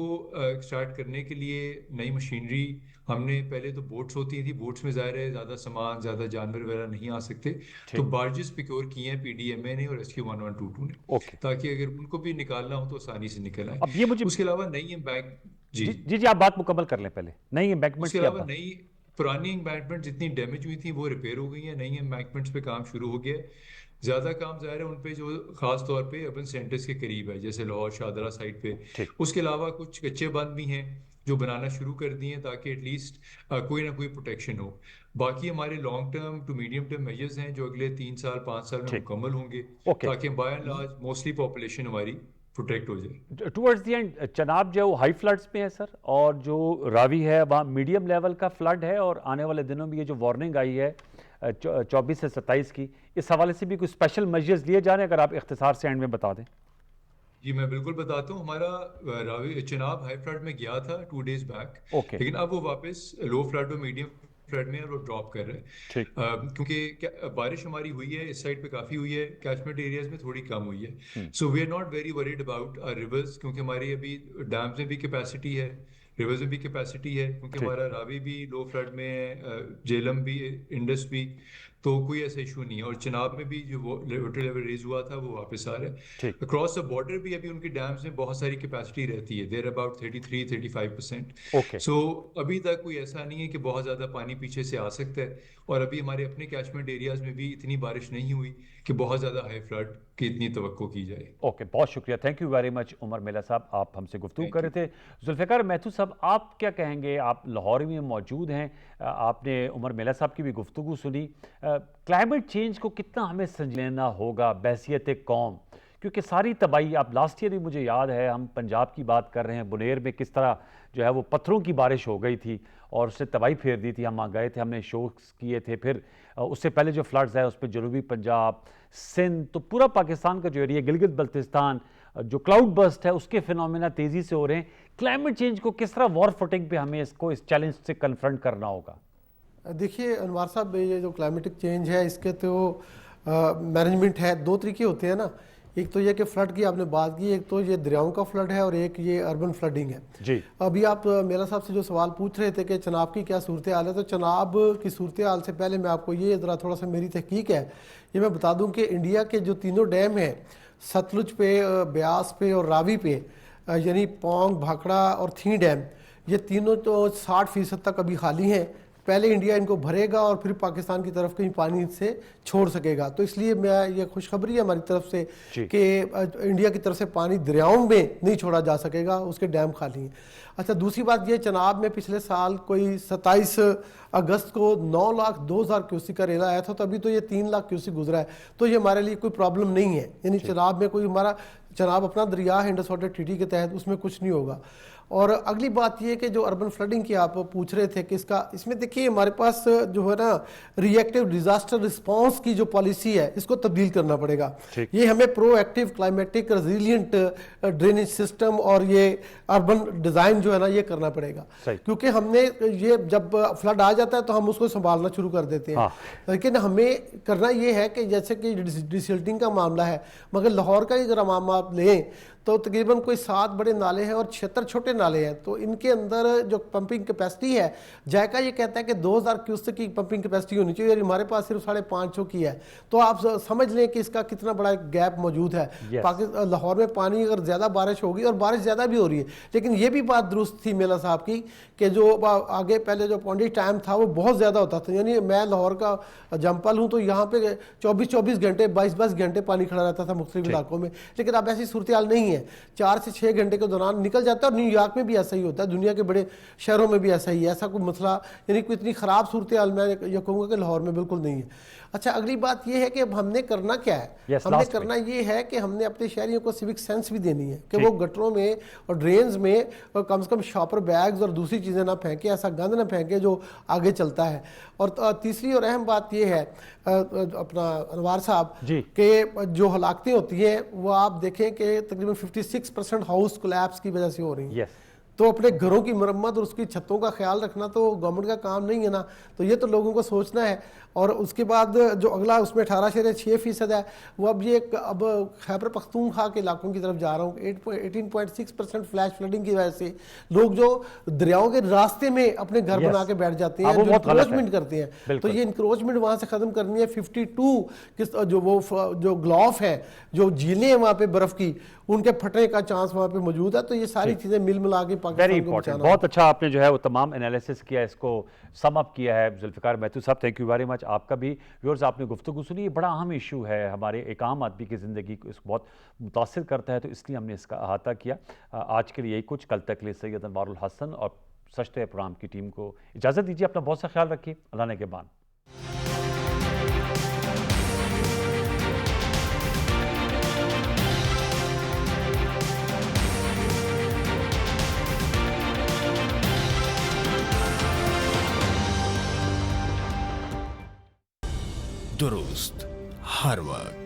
स्टार्ट करने के लिए नई मशीनरी, हमने पहले तो बोट्स होती थी, बोट्स में ज़ाहिर है ज़्यादा सामान ज़्यादा जानवर वगैरह नहीं आ सकते, तो ठीक। बार्जेस प्रोक्योर किए हैं पीडीएमए ने और रेस्क्यू 1122 ने, ओके, ताकि अगर उनको भी निकालना हो तो आसानी से निकल आए। अब ये मुझे उसके अलावा नई एम्बैंक जी जी जी जी, आप बात मुकम्मल कर लें पहले। नई एम्बैंकमेंट्स उसके की आप अलावा बात। नई पुरानी एम्बैंकमेंट जितनी डैमेज हुई थी वो रिपेयर हो गई है, नई एम्बैंकमेंट्स पे काम शुरू हो गया है। ज़्यादा काम ज़ाहिर है उन पे जो खास तौर पे अर्बन सेंटर्स के करीब है, जैसे लाहौर शाहदरा साइड पे। ठीक। उसके अलावा कुछ कच्चे बांध भी हैं जो बनाना शुरू कर दिए हैं, ताकि एटलीस्ट कोई ना कोई प्रोटेक्शन हो। बाकी हमारे long term to medium term measures हैं जो अगले 3 साल 5 साल में ठीक। मुकम्मल होंगे, ओके, ताकि by and large mostly population हमारी प्रोटेक्ट हो जाए। टुवर्ड्स द एंड चनाब जो है वो हाई फ्लड्स में है सर, और जो रावी है वहाँ मीडियम लेवल का फ्लड है, और आने वाले दिनों में ये जो वार्निंग आई है 24 से 27 की, इस हवाले से भी कुछ स्पेशल मेजर्स लिए जा रहे हैं? अगर आप इख्तिसार से एंड में बता दें। जी मैं बिल्कुल बताता हूँ। हमारा रावी चनाब हाई फ्लड में गया था 2 डेज बैक, ओके लेकिन अब वो वापस लो फ्लड और मीडियम फ्लड में है और वो ड्रॉप कर रहे हैं। ठीक। क्योंकि बारिश हमारी हुई है, इस साइड पे काफ़ी हुई है, कैचमेंट एरियाज में थोड़ी कम हुई है। So we are not very worried about rivers, क्योंकि हमारी अभी डैम्स में भी कैपेसिटी है, रिवर्स में भी कैपेसिटी है, क्योंकि ठीक। हमारा रावी भी लो फ्लड में है, जेलम भी, इंडस भी, तो कोई ऐसा इशू नहीं है। और चिनाब में भी जो वाटर लेवल रेज हुआ था वो वापस आ रहा है। ठीक। अक्रॉस द बॉर्डर भी अभी उनके डैम्स में बहुत सारी कैपेसिटी रहती है, देयर अबाउट 33-35%। ओके, सो अभी तक कोई ऐसा नहीं है कि बहुत ज़्यादा पानी पीछे से आ सकता है, और अभी हमारे अपने कैचमेंट एरियाज में भी इतनी बारिश नहीं हुई कि बहुत ज़्यादा हाई फ्लड की इतनी तवक्को की जाए। ओके, बहुत शुक्रिया, thank you very much Umar Mela साहब, आप हमसे गुफ्तगू कर रहे थे। जुल्फ़िकार महतू साहब, आप क्या कहेंगे? आप लाहौर में मौजूद हैं, आपने उमर मेला साहब की भी गुफ्तगू सुनी। क्लाइमेट चेंज को कितना हमें समझ लेना होगा बहैसियत कौम? क्योंकि सारी तबाही, आप लास्ट ईयर भी मुझे याद है, हम पंजाब की बात कर रहे हैं, बुनेर में किस तरह जो है वो पत्थरों की बारिश हो गई थी और उसने तबाही फेर दी थी। हम वहाँ गए थे, हमने शोज़ किए थे। फिर उससे पहले जो फ्लड्स है उस पर जनूबी पंजाब, सिंध, तो पूरा पाकिस्तान का जो एरिया, गिलगित बल्तिस्तान, जो क्लाउड बर्स्ट है उसके फिनोमेना तेज़ी से हो रहे हैं। क्लाइमेट चेंज को किस तरह वॉर फुटिंग पे हमें इसको, इस चैलेंज से कन्फ्रंट करना होगा? देखिए अनवार साहब, ये जो क्लाइमेटिक चेंज है इसके तो मैनेजमेंट है, 2 तरीके होते हैं ना। एक तो ये कि फ्लड की आपने बात की, एक तो ये दरियाओं का फ्लड है और एक ये अर्बन फ्लडिंग है। जी अभी आप मेरा साहब से जो सवाल पूछ रहे थे कि चनाब की क्या सूरत हाल है, तो चनाब की सूरत हाल से पहले मैं आपको ये ज़रा थोड़ा सा मेरी तहकीक है ये मैं बता दूं कि इंडिया के जो तीनों डैम हैं, सतलुज पे, ब्यास पे और रावी पे, यानी पौंग, भाखड़ा और थी डैम, ये तीनों तो 60% तक अभी खाली हैं। पहले इंडिया इनको भरेगा और फिर पाकिस्तान की तरफ कहीं पानी से छोड़ सकेगा। तो इसलिए मैं ये खुशखबरी है हमारी तरफ से कि इंडिया की तरफ से पानी दरियाओं में नहीं छोड़ा जा सकेगा, उसके डैम खाली हैं। अच्छा, दूसरी बात ये, चनाब में पिछले साल कोई 27 अगस्त को 9,02,000 क्यूसिक का रेला आया था, तो अभी तो ये 3 लाख क्यूसिक गुजरा है, तो ये हमारे लिए कोई प्रॉब्लम नहीं है। यानी चनाब में कोई, हमारा चनाब अपना दरिया है इंडस वाटर ट्रीटी के तहत, उसमें कुछ नहीं होगा। और अगली बात ये कि जो अर्बन फ्लडिंग की आप पूछ रहे थे कि इसमें देखिए हमारे पास जो है ना रिएक्टिव डिजास्टर रिस्पांस की जो पॉलिसी है इसको तब्दील करना पड़ेगा। ये हमें proactive climatic resilient drainage system और ये अर्बन डिज़ाइन जो है ना ये करना पड़ेगा, क्योंकि हमने ये जब फ्लड आ जाता है तो हम उसको संभालना शुरू कर देते हैं। लेकिन हमें करना ये है कि जैसे कि डिसिल्टिंग का मामला है, मगर लाहौर का ही अगर हम आप लें तो तकरीबन कोई 7 बड़े नाले हैं और 76 छोटे नाले हैं, तो इनके अंदर जो पंपिंग कैपेसिटी है, जायका ये कहता है कि 2000 क्यूसेक की पंपिंग कैपेसिटी होनी चाहिए और हमारे पास सिर्फ 550 की है। तो आप समझ लें कि इसका कितना बड़ा गैप मौजूद है। पाकिस्तान लाहौर में पानी अगर ज़्यादा बारिश होगी, और बारिश ज़्यादा भी हो रही है, लेकिन ये भी बात दुरुस्त थी मेला साहब की कि जो आगे पहले जो पॉन्डी टाइम था वो बहुत ज़्यादा होता था। यानी मैं लाहौर का जम्पल हूँ, तो यहाँ पे 24-24 घंटे 22-22 घंटे पानी खड़ा रहता था मुख्तलिफ इलाकों में, लेकिन अब ऐसी सूरत हाल नहीं है। 4 से 6 घंटे के दौरान निकल जाता है, और न्यूयॉर्क में भी ऐसा ही होता है, दुनिया के बड़े शहरों में भी ऐसा ही है। ऐसा कोई मसला, यानी कोई इतनी ख़राब सूरत हाल मैं ये कहूँगा कि लाहौर में बिल्कुल नहीं है। अच्छा, अगली बात यह है कि अब हमने करना क्या है। हमने करना ये है कि हमने अपने शहरियों को सिविक सेंस भी देनी है कि वो गटरों में और ड्रेन्स में और कम से कम शॉपर बैग्स और दूसरी चीज़ें ना फेंके, ऐसा गंद ना फेंके जो आगे चलता है। और तीसरी और अहम बात यह है अपना अनवार साहब कि जो हलाकतें होती हैं वो आप देखें कि तकरीबन 56% हाउस कोलैप्स की वजह से हो रही हैं। तो अपने घरों की मरम्मत और उसकी छतों का ख्याल रखना तो गवर्नमेंट का काम नहीं है ना, तो ये तो लोगों को सोचना है। और उसके बाद जो अगला उसमें 18.6% है, वो अब ये अब खैबर पख्तूनख्वा के इलाकों की तरफ जा रहा हूँ। 18.6% फ्लैश फ्लडिंग की वजह से लोग जो दरियाओं के रास्ते में अपने घर बना के बैठ जाते हैं, जो इंक्रोचमेंट करते हैं, तो ये इंक्रोचमेंट वहाँ से ख़त्म करनी है। 52 जो ग्लॉफ है, जो झीलें हैं वहाँ पे बर्फ़ की, उनके फटने का चांस वहाँ पे मौजूद है। तो ये सारी चीज़ें मिल मिला के वेरी इंपॉर्टेंट, बहुत अच्छा आपने जो है वो तमाम एनालिसिस किया, इसको सम अप किया है जुल्फ़िकार महतू साहब, थैंक यू वेरी मच। आपका भी व्यूअर्स, आपने गुफ्तगू सुनी, ये बड़ा अहम इशू है, हमारे एक आम आदमी की ज़िंदगी को इसको बहुत मुतासिर करता है, तो इसलिए हमने इसका अहाता किया। आज के लिए यही कुछ, कल तक के लिए सैयद अनवारुल हसन और सचते प्रोग्राम की टीम को इजाज़त दीजिए। अपना बहुत सा ख्याल रखिए, अल्लाह ने के बाद। दुरुस्त हर वक्त।